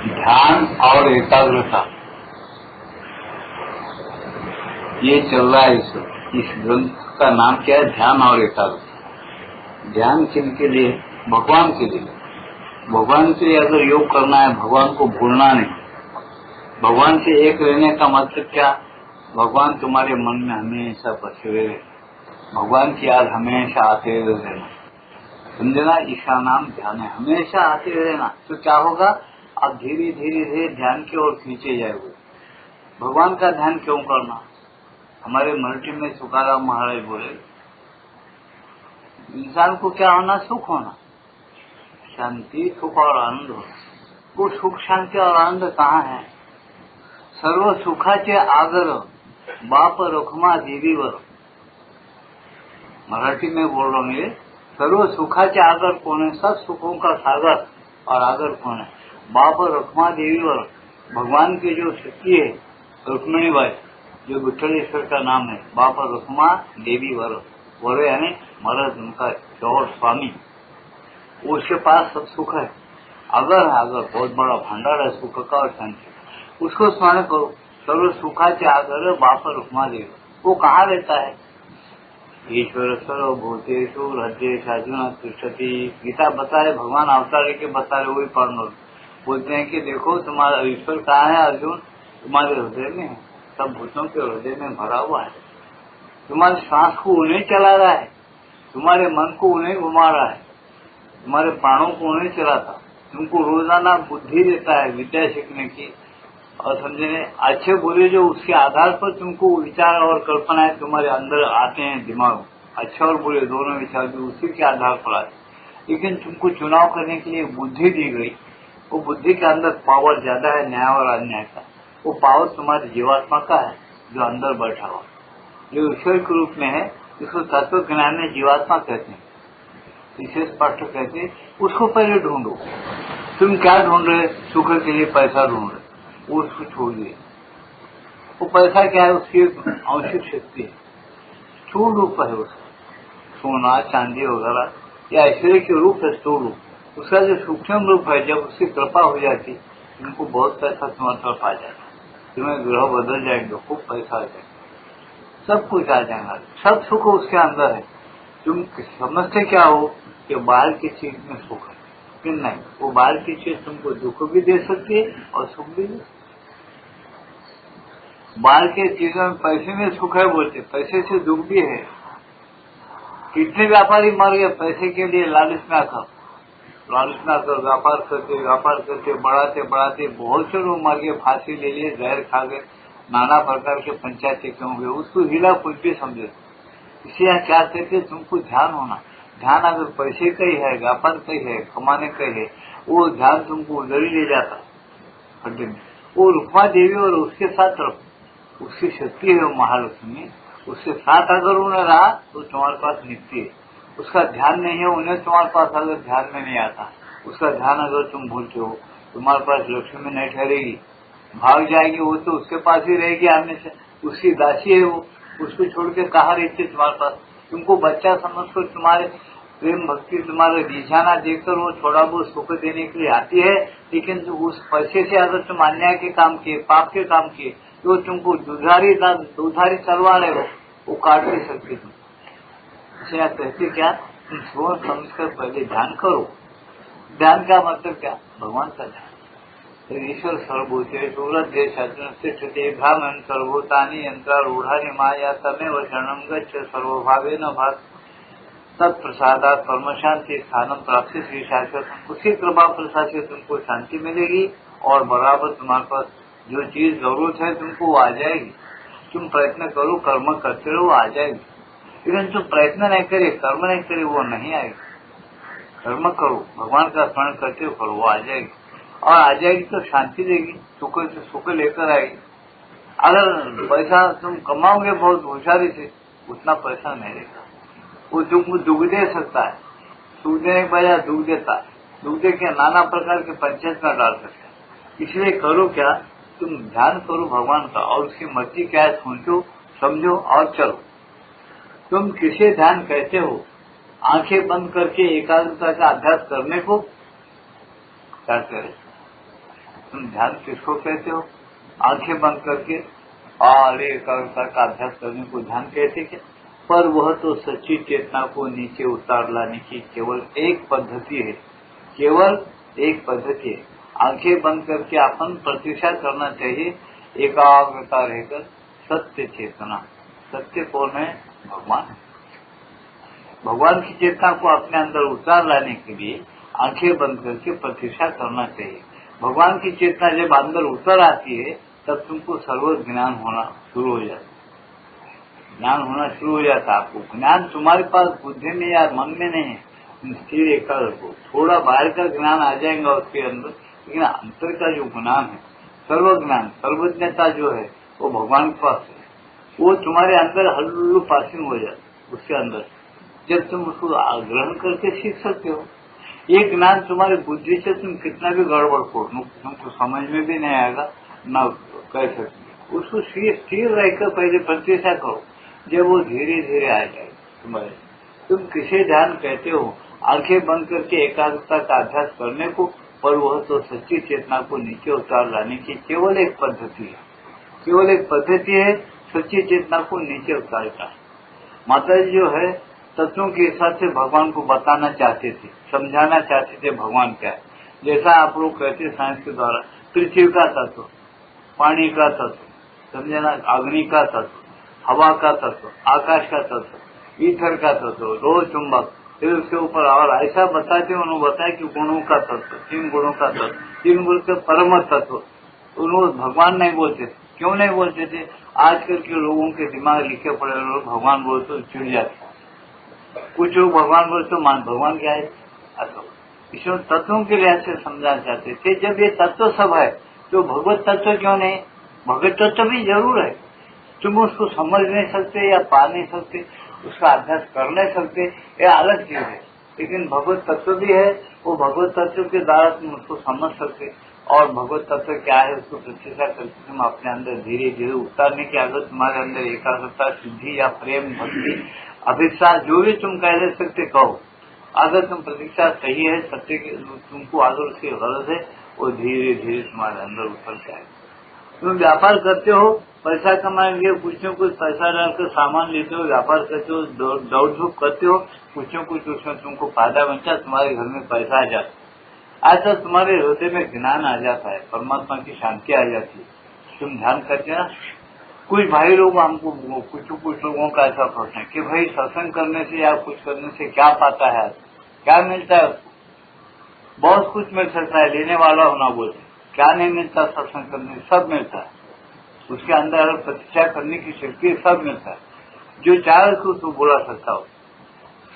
ध्यान और एकाग्रता, ये चल रहा है। इस ग्रंथ का नाम क्या है? ध्यान और एकाग्रता। ध्यान किनके लिए? भगवान के लिए। भगवान के लिए अगर योग करना है, भगवान को भूलना नहीं। भगवान से एक रहने का मतलब क्या? भगवान तुम्हारे मन में हमेशा बसे हुए रहे, भगवान की याद हमेशा आते हुए रहना, समझना। इसका नाम ध्यान है। हमेशा आते हुए रहना तो क्या होगा? आप धीरे धीरे धीरे ध्यान की ओर खींचे जाएंगे। भगवान का ध्यान क्यों करना? हमारे मराठी में तुकाराम महाराज बोले, इंसान को क्या होना? सुख होना, शांति, सुख और आनंद होना। वो सुख, शांति और आनंद कहाँ है? सर्व सुखाचे आगर बाप रखमा देवीवर। मराठी में बोल रहा हूँ ये। सर्व सुखाचे आगर कौन है? सब सुखों का सागर और आगर कौन है? बाप रखमा देवीवर। भगवान की जो शक्ति है रुक्मिणी बाई, जो विठ्ठलेश्वर का नाम है, बाप रुक्मा देवी वर। वर यानी मरद, उनका चौर स्वामी, उसके पास सब सुख है। अगर बहुत बड़ा भंडार है सुख का और शांति। उसको स्मरण करो। सर्व सुखाचे आगर बाप रुक्मा देवी। वो कहाँ रहता है? ईश्वर सर्वभूतेषु हृदयेषु तिष्ठति। गीता बता रहे, भगवान अवतार के बता रहे, वही पढ़ बोलते हैं कि देखो तुम्हारा ईश्वर कहाँ है अर्जुन? तुम्हारे हृदय में है, सब भूतों के हृदय में भरा हुआ है। तुम्हारे सांस को उन्हें चला रहा है, तुम्हारे मन को उन्हें घुमा रहा है, तुम्हारे प्राणों को उन्हें चलाता। तुमको रोजाना बुद्धि देता है विद्या सीखने की और समझने अच्छे बुरे, जो उसके आधार पर तुमको विचार और कल्पनाएं तुम्हारे अंदर आते हैं दिमाग में। अच्छे और बुरे दोनों विचार भी उसी के आधार पर आते। लेकिन तुमको चुनाव करने के लिए बुद्धि दी गई। वो बुद्धि के अंदर पावर ज्यादा है न्याय और अन्याय का। वो पावर तुम्हारी जीवात्मा का है जो अंदर बैठा हुआ, जो ईश्वर के रूप में है। इसको तत्व ज्ञान में जीवात्मा कहते हैं, इसे स्पष्ट कहते हैं। उसको पहले ढूंढो। तुम क्या ढूंढ रहे? सुख के लिए पैसा ढूंढ रहे, वो उसको छोड़ दिए। वो पैसा क्या है? उसकी आंशिक शक्ति है, स्थूल रूप है उसका, सोना चांदी वगैरह, या ऐश्वर्य के रूप है स्थूल रूप। उसका जो सूक्ष्म रूप है, जब उसकी कृपा हो जाती, तुमको बहुत पैसा तुम्हारे तरफ आ जाता, तुम्हें ग्रह बदल जाएंगे, खूब पैसा आ जाएगा, सब कुछ आ जाएगा, सब सुख उसके अंदर है। तुम समझते क्या हो कि बाहर की चीज में सुख है, लेकिन नहीं, वो बाहर की चीज तुमको दुख भी दे सकती है और सुख भी दे सकती है। बाहर के चीजों में पैसे में सुख है बोलते, पैसे से दुख भी है। कितने व्यापारी मर गए पैसे के लिए, लालच में आकर व्यापार करते बढ़ाते बहुत से लोग मर गए, फांसी ले लिए, जहर खा गए, नाना प्रकार के पंचायतें क्यों हुए, उसको हिला कुछ भी समझे। इसलिए क्या कहते, तुमको ध्यान होना। ध्यान अगर पैसे का ही है, व्यापार का ही है, कमाने का ही है, वो ध्यान तुमको उधर ही ले जाता खड्डे में। वो रुक्मा देवी और उसके साथ रखो, उसकी शक्ति है वो महालक्ष्मी, उसके साथ अगर उन्हें रहा तो तुम्हारे पास निकती है। उसका ध्यान नहीं है उन्हें, तुम्हारे पास अगर ध्यान में नहीं आता, उसका ध्यान अगर तुम भूलते हो, तुम्हारे पास लक्ष्मी नहीं ठहरेगी, भाग जाएगी। वो तो उसके पास ही रहेगी हमेशा, उसकी दासी है वो, उसको छोड़ के कहाँ रहती है तुम्हारे पास। तुमको बच्चा समझकर तुम्हारे प्रेम भक्ति, तुम्हारे रिझाना देखकर वो थोड़ा बहुत सुख देने के लिए आती है, लेकिन उस पैसे से अगर तुम अन्याय के काम किए, पाप के काम किए, तो तुमको दुधारी तलवार है वो काट नहीं सकती तुम। इसलिए कहते क्या, तुम सोच समझकर पहले ध्यान करो। ध्यान का मतलब क्या? भगवान का ध्यान। तो ईश्वर सर्वभूतेषु हृदयेषु तिष्ठति भ्रामन् सर्वभूतानि यन्त्रारूढानि माया तमेव शरणं गच्छ सर्वभावेन भाग तत्प्रसादात् परम शांति स्थानम प्राप्ति श्री शाश्वत। उसकी कृपा प्रसाद से तुमको शांति मिलेगी और बराबर तुम्हारे पास जो चीज जरूरत है तुमको वो आ जाएगी। तुम प्रयत्न करो, कर्म करते रहो, आ जाएगी। लेकिन तुम प्रयत्न नहीं करे, कर्म नहीं करे, वो नहीं आएगी। कर्म करो, भगवान का स्मरण करते हो, करो, वो आ जाएगी। और आ जाएगी तो शांति देगी, सुख से सुख लेकर आएगी। अगर पैसा तुम कमाओगे बहुत होशियारी से, उतना पैसा नहीं रहेगा। वो तुमको दुख दे सकता है, सुख देने के बजाय दुख देता है, दुख दे के नाना प्रकार के पंचायत में डाल सकता है। इसलिए करो क्या, तुम ध्यान करो भगवान का और उसकी मर्जी क्या है सोचो, समझो और चलो। तुम किसे ध्यान कहते हो? आंखें बंद करके एकाग्रता का अभ्यास करने को क्या करे? तुम ध्यान किसको कहते हो? आंखें बंद करके और एकाग्रता का अभ्यास करने को ध्यान कहते क्या? पर वह तो सच्ची चेतना को नीचे उतार लाने की केवल एक पद्धति है, केवल एक पद्धति है। आंखें बंद करके अपन प्रतीक्षा करना चाहिए, एकाग्रता रहकर सत्य चेतना। सत्य कौन है? भगवान। भगवान की चेतना को अपने अंदर उतार लाने के लिए आंखें बंद करके प्रतीक्षा करना चाहिए। भगवान की चेतना जब अंदर उतर आती है तब तुमको सर्व ज्ञान होना शुरू हो जाता है। ज्ञान होना शुरू हो जाता है। आपको ज्ञान तुम्हारे पास बुद्धि में या मन में नहीं है, स्थिर एकाग्र को। थोड़ा बाहर का ज्ञान आ जाएगा उसके अंदर, लेकिन अंतर का जो ज्ञान है, सर्व ज्ञान, सर्वज्ञता जो है वो भगवान के पास है। वो तुम्हारे अंदर हल्लू पासिंग हो जाता उसके अंदर, जब तुम उसको ग्रहण करके सीख सकते हो। ये ज्ञान तुम्हारी बुद्धि से तुम कितना भी गड़बड़ करो, तुमको समझ में भी नहीं आएगा, न कह सकते। उसको स्थिर रहकर पहले प्रतीक्षा करो, जब वो धीरे धीरे आ जाए तुम्हारे। तुम किसे ध्यान कहते हो? आंखें बंद करके एकाग्रता का अभ्यास करने को, पर वह तो सच्ची चेतना को नीचे उतार लाने की केवल एक पद्धति है, केवल एक पद्धति है सच्ची चेतना को नीचे उतारना। माता जी जो है तत्वों के हिसाब से भगवान को बताना चाहते थे, समझाना चाहते थे भगवान क्या है। जैसा आप लोग कहते साइंस के द्वारा, पृथ्वी का तत्व, पानी का तत्व, समझे ना, अग्नि का तत्व, हवा का तत्व, आकाश का तत्व, ईथर का तत्व, लोह चुंबक, फिर उसके ऊपर और ऐसा बताते उन्होंने बताया कि गुणों का तत्व, 3 गुणों का तत्व, 3 गुण के परम तत्व। उन्होंने भगवान नहीं बोलते थे। क्यों नहीं बोलते थे? आजकल के लोगों के दिमाग लिखे पड़े लोग भगवान बोलते तो चिढ़ जाते। कुछ लोग भगवान बोलते तो मान भगवान क्या है? इसमें तत्वों के लिहाज से समझाना चाहते थे। जब ये तत्व सब है तो भगवत तत्व क्यों नहीं? भगवत तत्व भी जरूर है, तुम उसको समझ नहीं सकते या पा नहीं सकते, उसका अभ्यास कर नहीं सकते, यह अलग चीज है। लेकिन भगवत तत्व भी है, वो भगवत तत्व के द्वारा तुम उसको समझ सकते। और भगवत तत्व क्या है उसको प्रतीक्षा करके तुम अपने अंदर धीरे धीरे उतारने की, अगर तुम्हारे अंदर एकाग्रता, सिद्धि या प्रेम, भक्ति, अभिश्वास जो भी तुम कह ले सकते कहो, अगर तुम प्रतीक्षा सही है, सत्य के तुमको अगर उसकी गरज है, वो धीरे धीरे तुम्हारे अंदर उतर जाएगा। तुम व्यापार करते हो, पैसा कमाने के लिए कुछ न कुछ पैसा डालकर सामान लेते हो, व्यापार करते हो, दौड़ धूप करते हो, कुछ न कुछ उसमें तुमको फायदा बनता, तुम्हारे घर में पैसा आ जाता है। ऐसा तुम्हारे हृदय में ज्ञान आ जाता है, परमात्मा की शांति आ जाती है। तुम ध्यान करते ना। कुछ भाई लोग हमको, कुछ लोगों का ऐसा प्रश्न है कि भाई सत्संग करने से या कुछ करने से क्या पाता है, क्या मिलता है उसको? बहुत कुछ मिल सकता है, लेने वाला होना बोलते। क्या नहीं मिलता सत्संग करने? सब मिलता है। उसके अंदर प्रतीक्षा करने की शक्ति, सब मिलता है। जो चाहे उसको तो बोला सकता हो,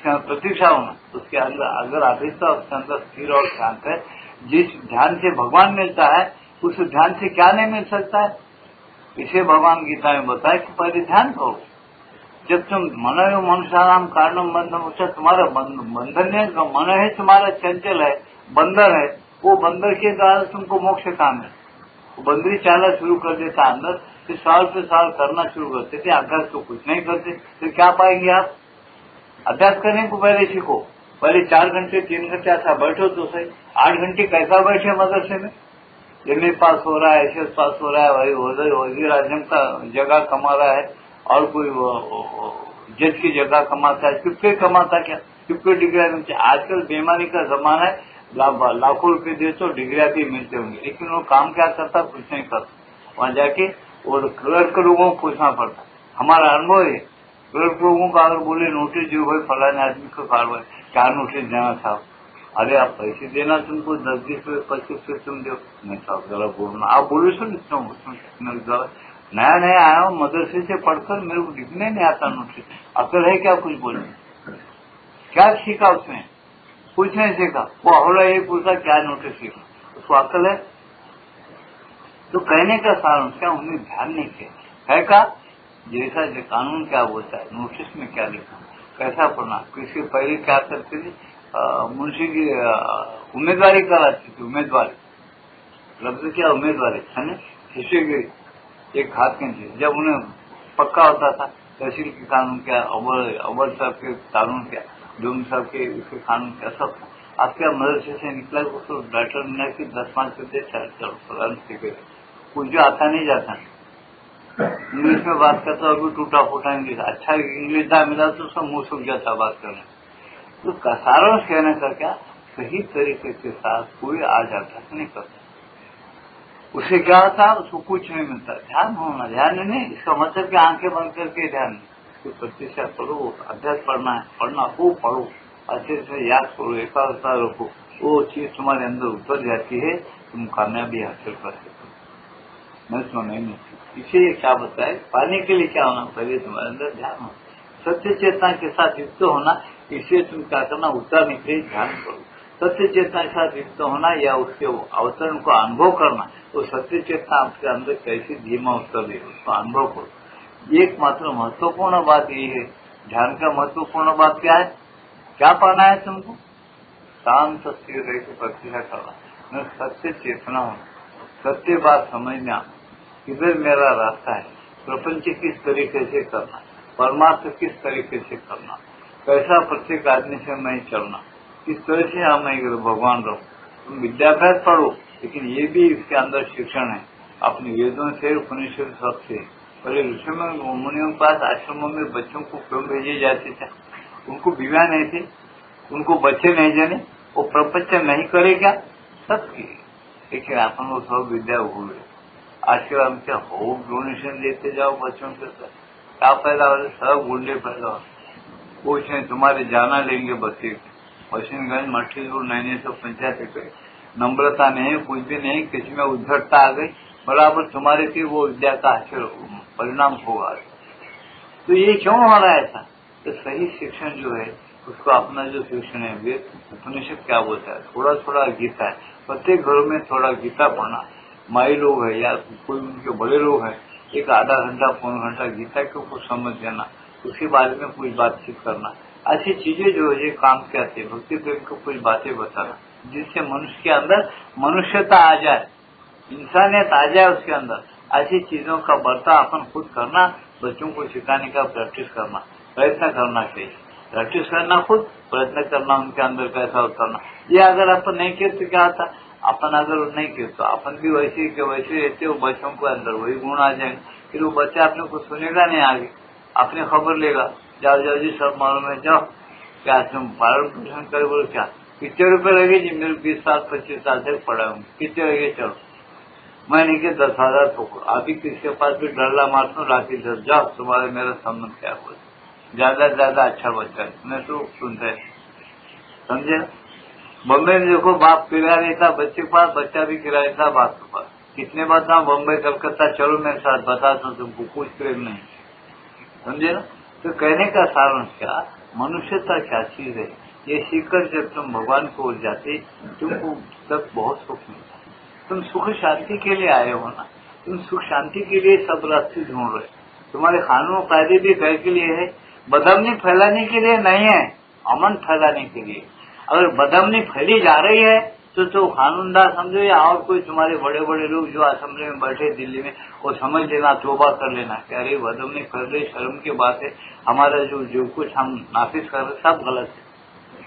प्रतीक्षा होना उसके अंदर अगर अभिष्टा उसके अंदर स्थिर और शांत है। जिस ध्यान से भगवान मिलता है उस ध्यान से क्या नहीं मिल सकता है? इसे भगवान गीता में बताया कि पहले ध्यान करो। जब तुम मन मनुष्याराम कारणम बंधन उच्च, तुम्हारा बंधन है, मन है तुम्हारा चंचल है, बंदर है, वो बंदर के द्वारा तुमको मोक्ष काम है। बंदरी चाला शुरू कर देता अंदर, फिर साल पे साल करना शुरू करते थे, अभ्यास तो कुछ नहीं करते, फिर क्या पाएंगे आप? अभ्यास करने को पहले सीखो। पहले 4 घंटे 3 घंटे ऐसा बैठो तो सही। 8 घंटे कैसा बैठे मदरसे में? एमए पास हो रहा है, एसएस पास हो रहा है, वजीर आजम का जगह कमा रहा है, और कोई जज की जगह कमाता है, चुपके कमाता क्या? चुपके डिग्रिया मिलती है। आजकल बेईमानी का जमाना है, लाखों रुपए दे तो डिग्रिया भी मिलते होंगे, लेकिन वो काम क्या करता? कुछ नहीं करता। वहां जाके और क्लर्क लोगों को पूछना पड़ता। हमारा अनुभव है, क्लर्क लोगों का अगर बोले नोटिस जो भाई फलाने आदमी को कार्रवाई, क्या नोटिस देना था? अरे आप पैसे देना, तुमको 10-20 रुपये 25 रुपये तुम दो। नहीं साहब जरा बोलना, आप बोले सुन, नया नया आया हूँ मदरसे से पढ़कर, मेरे को लिखने नहीं आता नोटिस, अकल है क्या कुछ बोलने? क्या सीखा उसने? कुछ नहीं सीखा। वो अवला ये पूछा क्या नोटिस सीखा, उसको अकल है? तो कहने का सारण क्या, उन्हें ध्यान नहीं किया है का जैसा जो कानून क्या बोलता है, नोटिस में क्या लिखा, कैसा पढ़ना। किसी पहले क्या करते थे, मुंशी की उम्मीदवारी कराती थी, उम्मीदवारी लफ्ज क्या, उम्मीदवारी है ना, हिस्ट्री एक हाथ के थे। जब उन्हें पक्का होता था तहसील के कानून क्या, अव्वल साहब के कानून क्या, डूम साहब के उसके कानून क्या, सब आपके मदरसे से निकला उसको डॉक्टर मिला कि 10-5 रुपये चलो कुछ जो आता नहीं जाता, इंग्लिश में बात करता और भी टूटा फूटा इंग्लिश, अच्छा इंग्लिश ना मिला तो उसका मुंह सूख जाता बात करने। तो सारांश कहने का क्या, सही तरीके के साथ कोई आज अभ्यास नहीं करता, उसे क्या होता, उसको कुछ नहीं मिलता। ध्यान होना, ध्यान नहीं, इसका मतलब कि आंखें बंद करके ध्यान नहीं, प्रतिशत पढ़ो, अभ्यास पढ़ना है, पढ़ना खूब पढ़ो, अच्छे से याद करो, एकाग्रता रखो, वो चीज तुम्हारे अंदर उतर जाती है, तुम कामयाबी हासिल कर सकते हो। मैं सुनाई नहीं, इसीलिए क्या बताए, पाने के लिए क्या होना, पहले तुम्हारे अंदर ध्यान हो, सत्य चेतना के साथ युक्त होना। इसलिए तुम क्या करना, उतरने के लिए ध्यान करो, सत्य चेतना के साथ युक्त होना या उसके अवतरण को अनुभव करना। तो सत्य चेतना आपके अंदर कैसी धीमा उत्तर दे, उसको अनुभव करो। एकमात्र महत्वपूर्ण बात यही है, ध्यान का महत्वपूर्ण बात क्या है, क्या पाना है तुमको, शांत स्थिर रह के प्रक्रिया करना, सत्य चेतना होना, सत्य बात समझना, किधर मेरा रास्ता है, प्रपंच किस तरीके से करना, परमार्थ किस तरीके से करना, कैसा प्रत्येक आदमी से मैं चलना, किस तरह से हम भगवान रहो। तुम विद्याभ्यास पढ़ो, लेकिन ये भी इसके अंदर शिक्षण है, अपने वेदों से, उपनिषद सबसे। पहले ऋषि मुनियों के पास आश्रमों में बच्चों को क्यों भेजे जाते थे, उनको विवाह नहीं थे, उनको बच्चे नहीं जाने, वो प्रपंच नहीं करे क्या, सब किए, लेकिन अपन वो सब विद्या भूल गए। आजकल हम क्या होम डोनेशन देते जाओ बच्चों के साथ, क्या पैदा हो, सब गुंडे पैदा हो, कुछ नहीं, तुम्हारे जाना लेंगे बच्चे, मशीनगंज मठीपुर 950 पे नम्रता नहीं, कुछ भी नहीं, किसी में उद्धटता आ गई, बराबर तुम्हारे की वो विद्या का परिणाम होगा। तो ये क्यों हो रहा है ऐसा, तो सही शिक्षण जो है उसको अपना जो शिक्षण है, वेद उपनिषद क्या बोलता है, थोड़ा थोड़ा गीता है, प्रत्येक घरों में थोड़ा गीता पढ़ना, माई लोग है या कोई उनके बड़े लोग हैं, एक आधा घंटा पौन घंटा गीता के ऊपर समझ देना, उसके बारे में कुछ बातचीत करना, ऐसी चीजें जो है काम क्या थे, भक्ति प्रेम को कुछ बातें बताना, जिससे मनुष्य के अंदर मनुष्यता आ जाए, इंसानियत आ जाए उसके अंदर। ऐसी चीजों का बर्ताव अपन खुद करना, बच्चों को सिखाने का प्रैक्टिस करना, प्रयत्न करना चाहिए, प्रैक्टिस करना खुद, प्रयत्न करना उनके अंदर कैसा उतरना। ये अगर अपन नहीं किए तो क्या होता, अपन अगर नहीं किए तो अपन भी वैसे के वैसे रहते हो, बच्चों के अंदर वही गुण आ जाएंगे, फिर वो बच्चा अपने को सुनेगा नहीं, आगे अपने खबर लेगा, जाओ जाओ जी सब मालूम है, जाओ क्या तुम पालन पोषण करे, बोलो क्या कितने रुपए लगे जी, मेरे 20 साल 25 साल तक पढ़ा हूँ, कितने लगे, चलो मैंने के 10,000 पकड़ो, अभी किसके पास भी डरला मारता हूँ, राखी 10, जाओ तुम्हारे मेरा संबंध क्या बोल, ज्यादा से ज्यादा अच्छा बच्चा है, मैं तो सुनते समझे। बम्बई में देखो, बाप किराया देता बच्चे के पास, बच्चा भी किराया देता बाप के पास, कितने बार था बम्बई कलकत्ता, चलो मेरे साथ बताता हूँ तुमको, कुछ प्रेम नहीं, समझे ना। तो कहने का सारांश क्या, मनुष्यता क्या चीज है, ये सीखकर जब तुम भगवान को ओर जाते, तुमको तक बहुत सुख मिलता। तुम सुख शांति के लिए आए हो ना, तुम सुख शांति के लिए सब रास्ते ढूंढ रहे, तुम्हारे कानून कायदे भी घर के लिए है, बदमनी फैलाने के लिए नहीं है, अमन फैलाने के लिए। अगर बदमनी फैली जा रही है तो कानूनदार समझो या और कोई तुम्हारे बड़े बड़े लोग जो असेंबली में बैठे दिल्ली में, वो समझ लेना, तौबा कर लेना कि अरे बदमनी फैल रही, शर्म की बात है, हमारा जो कुछ हम नाफिज कर रहे सब गलत है,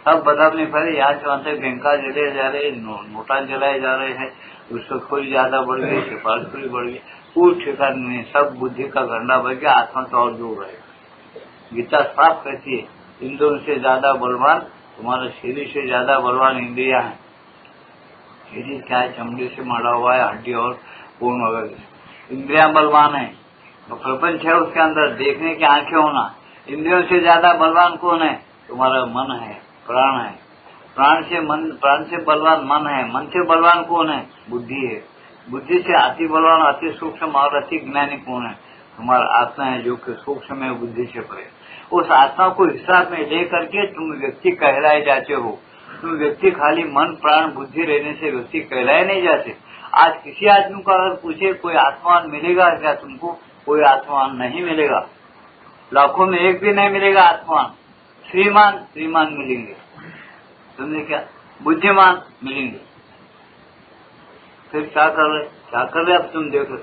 सब बदमनी फैले, यहाँ से वहां तक बैंका जलाए जा रहे, नोटा जलाए जा रहे हैं, घुसखोरी ज्यादा बढ़ गई, सिफारिशखोरी बढ़ गई, कोई ठिकान नहीं, सब बुद्धि का गंडा बढ़ गया, आत्मा तो और दूर रहेगा। गीता साफ कहती है, इंद्रियों से ज्यादा बलवान तुम्हारे शरीर से ज्यादा बलवान इंद्रिया है। शरीर क्या है, चमड़े से मड़ा हुआ है, हड्डी और खून वगैरह, इंद्रिया बलवान है, तो प्रपंच है उसके अंदर, देखने की आंखें होना। इंद्रियों से ज्यादा बलवान कौन है, तुम्हारा मन है, प्राण है, प्राण से बलवान मन है, मन से बलवान कौन है, बुद्धि है, बुद्धि से अति बलवान, अति सूक्ष्म और अति ज्ञानी कौन है, तुम्हारा आत्मा है, जो कि सूक्ष्म है, बुद्धि से परे। उस आत्मा को हिसाब में ले करके तुम व्यक्ति कहलाए जाते हो। तुम व्यक्ति खाली मन प्राण बुद्धि रहने से व्यक्ति कहलाए नहीं जाते। आज किसी आदमी को अगर पूछे कोई आत्मान मिलेगा क्या तुमको, कोई आत्मान नहीं मिलेगा, लाखों में एक भी नहीं मिलेगा आत्मान। श्रीमान मिलेंगे, समझे क्या, बुद्धिमान मिलेंगे। फिर क्या कर रहे अब तुम देखो,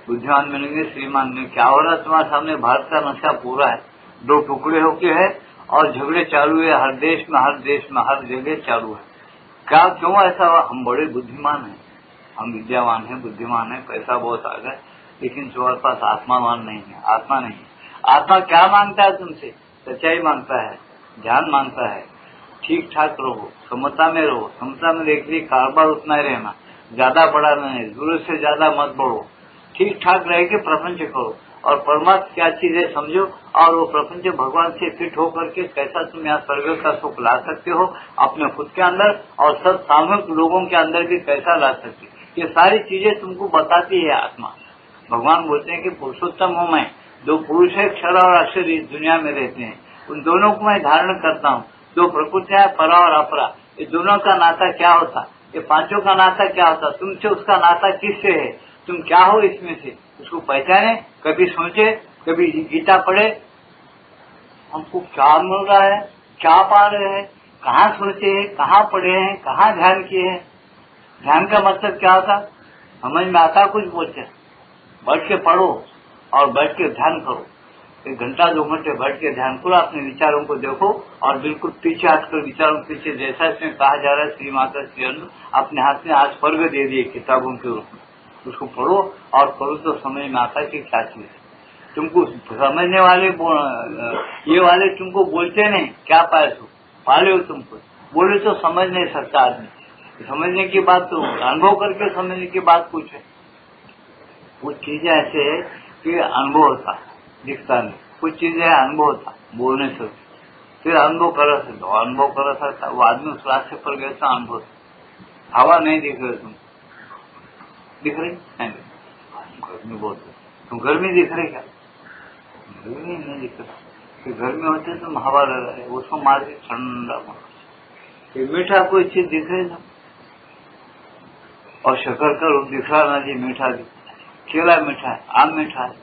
बुद्धिमान मिलेंगे, श्रीमान में क्या हो रहा है तुम्हारे सामने, भारत का नक्शा पूरा है, दो टुकड़े होके है और झगड़े चालू है हर देश में हर जगह चालू है। क्या क्यों ऐसा हुआ? हम बड़े बुद्धिमान हैं, हम विद्यावान हैं, बुद्धिमान हैं, पैसा बहुत आ गया, लेकिन तुम्हारे पास आत्मावान नहीं है, आत्मा नहीं है। आत्मा क्या मांगता है तुमसे? सच्चाई मांगता है, ध्यान मांगता है, ठीक ठाक रहो, समता में रहो, समता में देखिए कारोबार उतना ही रहना, ज्यादा बड़ा नहीं, जरूरत से ज्यादा मत बढ़ो, ठीक ठाक रह के प्रपंच करो और परमात्मा क्या चीज है समझो, और वो प्रपंच भगवान से फिट होकर के कैसा तुम यहाँ स्वर्ग का सुख ला सकते हो अपने खुद के अंदर और सब सामूहिक लोगों के अंदर भी कैसा ला सकते, ये सारी चीजें तुमको बताती है आत्मा। भगवान बोलते हैं कि पुरुषोत्तम हूँ मैं, दो पुरुष है क्षर और अक्षर इस दुनिया में रहते हैं, उन दोनों को मैं धारण करता हूँ। दो प्रकृति है परा और अपरा, ये दोनों का नाता क्या होता, ये पांचों का नाता क्या होता, तुमसे उसका नाता किससे है, तुम क्या हो इसमें से, उसको पहचाने, कभी सोचे, कभी गीता पढ़े, हमको क्या मिल रहा है, क्या पा रहे हैं, कहाँ सोचे हैं, कहाँ पढ़े हैं, कहाँ ध्यान किए हैं। ध्यान का मतलब क्या होता, समझ में आता कुछ बोलते हैं, बैठ के पढ़ो और बैठ के ध्यान करो, 1 घंटा 2 घंटे बैठ के ध्यान करो, अपने विचारों को देखो और बिल्कुल पीछे हटकर विचारों के पीछे, जैसा इसमें कहा जा रहा है श्री माता श्री अन्न अपने हाथ में आज स्वर्ग दे दिए किताबों के रूप में, उसको पढ़ो और करो तो समझ में आता है कि क्या चीज है। तुमको समझने वाले ये वाले तुमको बोलते नहीं क्या पाए हो, पाले हो तुमको, बोले तो समझ नहीं सकता आदमी, समझने की बात तो अनुभव करके समझने की बात कुछ है। कुछ चीजें ऐसे है कि अनुभव होता दिखता नहीं, कुछ चीजें अनुभव होता बोलने से, फिर अनुभव कर सकता वो आदमी उस रास्ते पर गया था अनुभव। हवा नहीं दिख रही तुम, दिख रही नहीं, गर्मी बहुत है, तुम गर्मी दिख रही क्या? गर्मी नहीं दिख रही, गर्मी होती है तुम हवा लगा रहे उसको मार के ठंडा, मीठा कोई चीज दिख रही था और शक्कर का रूप दिख रहा ना जी, मीठा केला मीठा है, आम मीठा है,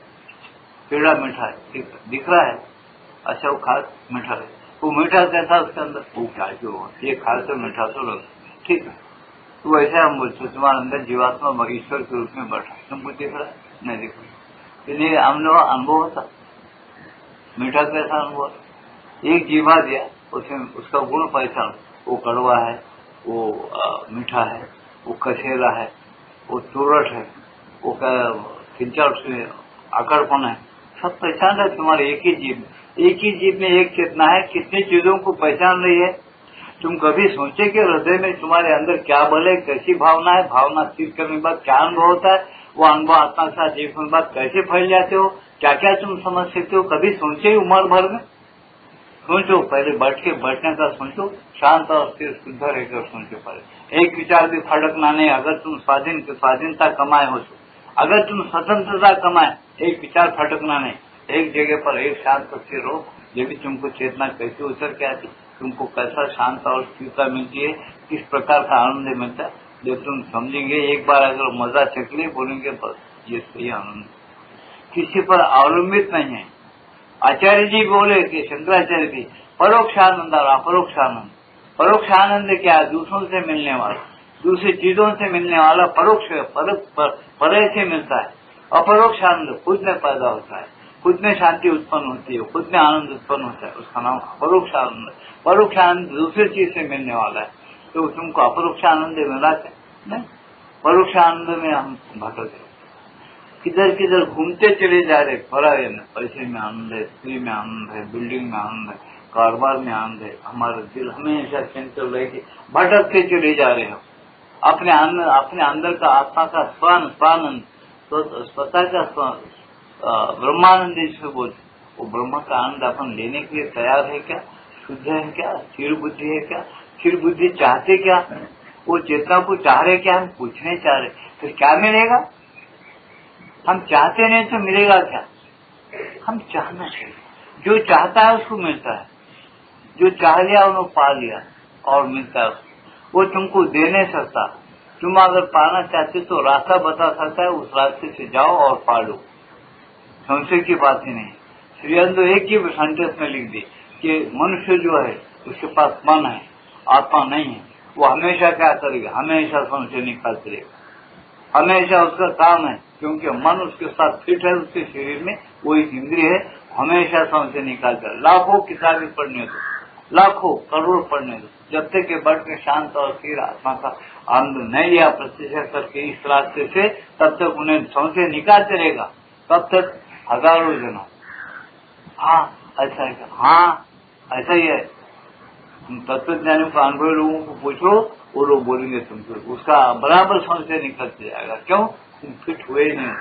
पेड़ा मीठा है, दिख रहा है, अच्छा वो खास मीठा है, वो मीठा कैसा उसके अंदर, वो क्या जो ये खा तो मीठा तो लग, ठीक है, तो वैसे हम बोलते तुम्हारे अंदर जीवात्मा ईश्वर के रूप में बैठा, तुमको दिख रहा है नहीं दिख रहा, इसलिए हम लोग अनुभव होता, मीठा कैसा अनुभव, एक जीवा दिया उसमें उसका गुण पहचान, वो कड़वा है, वो मीठा है, वो कसेला है, वो चूरट है, वो खिंचा उसमें आकड़पन है, सब पहचान है तुम्हारे एक ही जीव में एक चेतना है, कितनी चीजों को पहचान रही है। तुम कभी सोचे कि हृदय में तुम्हारे अंदर क्या बल है, कैसी भावना है, भावना स्थिर करने के बाद क्या अनुभव होता है, वो अनुभव आत्मा के साथ देखने के बाद कैसे फैल जाते हो, क्या क्या तुम समझ सकते हो, कभी सोचे उम्र भर में? सोचो, पहले बैठने का सोचो, शांत और स्थिर शुद्ध रहकर सोचो, पहले एक विचार भी फड़कना नहीं। अगर तुम स्वाधीनता कमाए हो तो, अगर तुम स्वतंत्रता कमाए, एक विचार फटकना नहीं, एक जगह पर एक शांत स्थिर रहो, जब भी तुमको चेतना कैसे उतर के आती, तुमको कैसा शांत और स्थिरता मिलती है, किस प्रकार का आनंद मिलता है, जब तुम समझेंगे, एक बार अगर मजा चखले बोलेंगे बस ये सही आनंद, किसी पर अवलंबित नहीं है। आचार्य जी बोले कि शंकराचार्य जी, परोक्ष आनंद और अपरोक्ष आनंद। परोक्ष आनंद क्या है? दूसरों से मिलने वाला, दूसरी चीजों से मिलने वाला परोक्ष परे से मिलता है। अपरोक्ष आनंद खुद में पैदा होता है, खुद में शांति उत्पन्न होती है, खुद में आनंद उत्पन्न होता है, उसका नाम अपरोक्ष आनंद। परोक्ष आनंद दूसरी चीज से मिलने वाला है, तो तुमको अपरोक्ष आनंद मिला नहीं, परोक्ष आनंद में हम भटक किधर किधर घूमते चले जा रहे, फरार में, पैसे में आनंद है, स्त्री में आनंद है, बिल्डिंग में आनंद है, कारोबार में आनंद है, हमारा दिल हमेशा चंचल रह के भटकते चले जा रहे हो। अपने अंदर का आत्मा का स्वानंद, स्वतः का ब्रह्मानंद जिसको बोलते, वो ब्रह्म का आनंद अपन लेने के लिए तैयार है क्या? शुद्ध है क्या? स्थिर बुद्धि है क्या? स्थिर बुद्धि चाहते क्या? वो चेतना को चाह रहे क्या? हम कुछ नहीं चाह रहे, फिर क्या मिलेगा? हम चाहते नहीं तो मिलेगा क्या? हम चाहना चाहिए, जो चाहता है उसको मिलता है, जो चाह लिया उन्होंने पा लिया और मिलता है, वो तुमको दे नहीं सकता। तुम अगर पाना चाहते तो रास्ता बता सकता है, उस रास्ते से जाओ और पा लो, संशय की बात ही नहीं। श्री अरविंद एक ही सेंटेंस में लिख दी कि मनुष्य जो है उसके पास मन है, आत्मा नहीं है, वो हमेशा क्या करेगा? हमेशा संशय निकालते रहेगा, हमेशा उसका काम है, क्योंकि मन उसके साथ फिट है, उसके शरीर में वो एक इंद्रिय है, हमेशा संशय निकालता है। लाखों किताबें पढ़ने दो, लाखों करोड़ पढ़ने दो, जब तक के बढ़ के शांत और स्थिर आत्मा का आनंद नहीं लिया प्रतिष्ठा करके इस रास्ते से, तब तक उन्हें संशय निकालते रहेगा। तब तक हजारों जना हाँ ऐसा है, हाँ ऐसा ही है। तत्वज्ञानियों को अनुभवी लोगों को पूछो, वो लोग बोलेंगे तुमको, उसका बराबर संशय निकलते जाएगा। क्यों? तुम फिट हुए ही नहीं,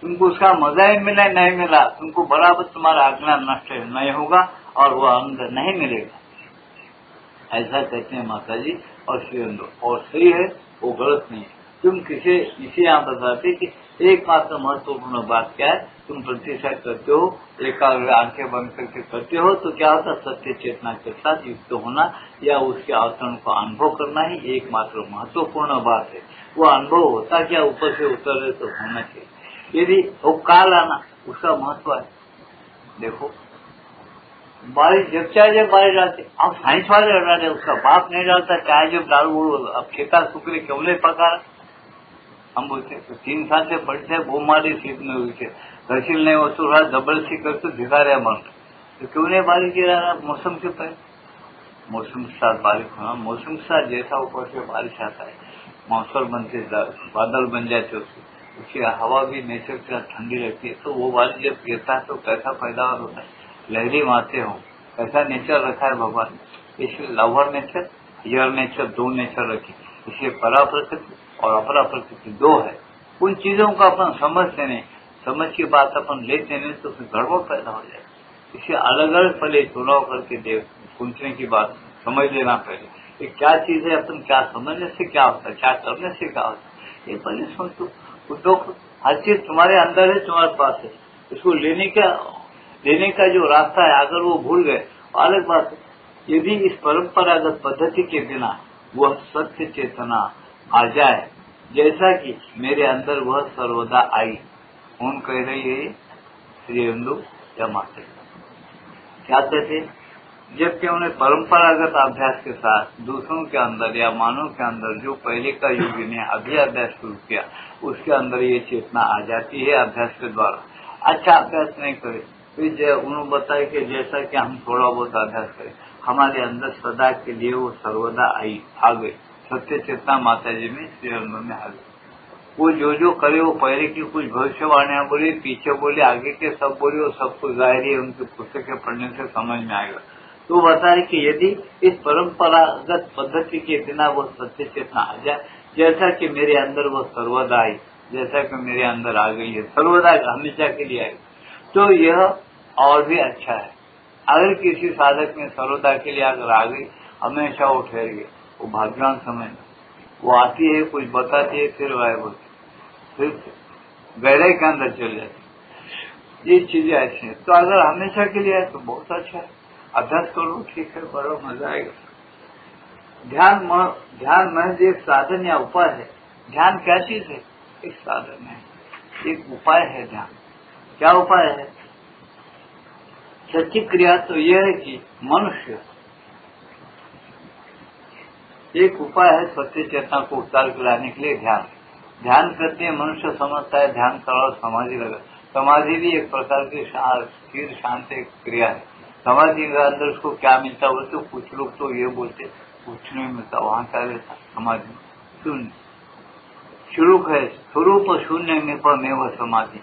तुमको उसका मजा ही मिला नहीं मिला, तुमको बराबर तुम्हारा अज्ञान नष्ट नहीं होगा और वो आनंद नहीं मिलेगा। ऐसा कहते हैं माता जी और श्री अंदो, और सही है, वो गलत नहीं है। तुम किसे इसे यहाँ बताते कि एकमात्र महत्वपूर्ण बात क्या है, तुम प्रतिष्ठा करते हो, एकाग्र आंखें बंद करके करते हो, तो क्या होता? सत्य चेतना के साथ युक्त होना या उसके आचरण को अनुभव करना ही एकमात्र महत्वपूर्ण बात है। वो अनुभव होता क्या, ऊपर से उतर रहे तो होना चाहिए। यदि वो काल आना, उसका महत्व है। देखो बारिश जब चाहे जब बारिश डालते, अब साइंस वाले डाले, उसका बाप नहीं डालता, चाहे जब डाल वो। अब खेता सुकरे क्यों नहीं पका रहा? हम बोलते तो 3 साल से पड़ते हैं, वो मारी सीट में हुई है, तहसील नहीं वसूल रहा, जबरदस्ती करते दिखा रहे बन रहे, तो क्यों नहीं बारिश गिरा रहा? मौसम के पहले मौसम के साथ बारिश होना, मौसम के साथ जैसा ऊपर से बारिश आता है, मौसम बनते बादल बन जाते उसकी हवा भी नेचर के साथ ठंडी रहती है, तो वो बारिश जब गिरता है तो कैसा पैदावार होता है, लहरी मारते हो, कैसा नेचर रखा है भगवान ने। इसलिए लवर नेचर, हियर नेचर, दो नेचर रखे, इसलिए परा प्रकृति और अपरा प्रकृति दो है। उन चीजों को अपन समझते नहीं, समझ की बात अपन लेते नहीं, तो फिर गड़बड़ पैदा हो जाए। इसे अलग अलग पहले चुनाव करके देव पूछने की बात समझ लेना पहले, ये क्या चीज है, अपन क्या समझने से क्या होता है, क्या करने से क्या होता है, ये पहले सोचो। तो हर चीज तुम्हारे अंदर है, तुम्हारे पास है, इसको लेने का जो रास्ता है, अगर वो भूल गए अलग बात है। यदि इस परंपरागत पद्धति के बिना वह सत्य चेतना आ जाए, जैसा कि मेरे अंदर वह सर्वदा आई, कौन कह रही है? श्री हिंदू या माता क्या कहते? जबकि उन्हें परंपरागत अभ्यास के साथ दूसरों के अंदर या मानव के अंदर जो पहले का युग ने अभी अभ्यास शुरू किया, उसके अंदर ये चेतना आ जाती है अभ्यास के द्वारा। अच्छा अभ्यास नहीं करे, फिर उन्होंने बताया कि जैसा कि हम थोड़ा बहुत अभ्यास करें, हमारे अंदर सदा के लिए वो सर्वदा आई आ गई, सत्य चेतना माता जी में श्री अंदर में आ गई। वो जो करे, वो पहले की कुछ भविष्यवाणियां बोली, पीछे बोले, आगे के सब बोले, वो सब कुछ जाहिर है उनकी पुस्तकें पढ़ने से समझ में आएगा। तो बता रहे कि यदि इस परंपरागत पद्धति के बिना वो सत्य चेतना आ जाए, जैसा कि मेरे अंदर वो सर्वदा आई, जैसा कि मेरे अंदर आ गई है, सर्वदा हमेशा के लिए आई, तो यह और भी अच्छा है। अगर किसी साधक में सर्वदा के लिए अगर आ गई, हमेशा वो ठहर गए, वो भाग्यवान समझ, वो आती है, कुछ बताती है, फिर गायब होती, फिर गहराई के अंदर चल जाती। ये चीजें अच्छी है। तो अगर हमेशा के लिए है तो बहुत अच्छा है, अभ्यास करो, ठीक है, बड़ा मजा आएगा। ध्यान महज एक साधन या उपाय है। ध्यान क्या चीज है? एक साधन है, एक उपाय है। ध्यान क्या उपाय है? सच्ची क्रिया तो यह है कि मनुष्य, एक उपाय है सत्य चेतना को उतार के लाने के लिए ध्यान करते हैं। मनुष्य समझता है ध्यान करो समाधि लगा, समाधि भी एक प्रकार की स्थिर शांत क्रिया है। समाधि के अंदर उसको क्या मिलता है? तो कुछ लोग तो ये बोलते कुछ नहीं मिलता, वहां क्या रहता? समाधि शून्य, शुरू है स्वरूप शून्य में पर में वह समाधि,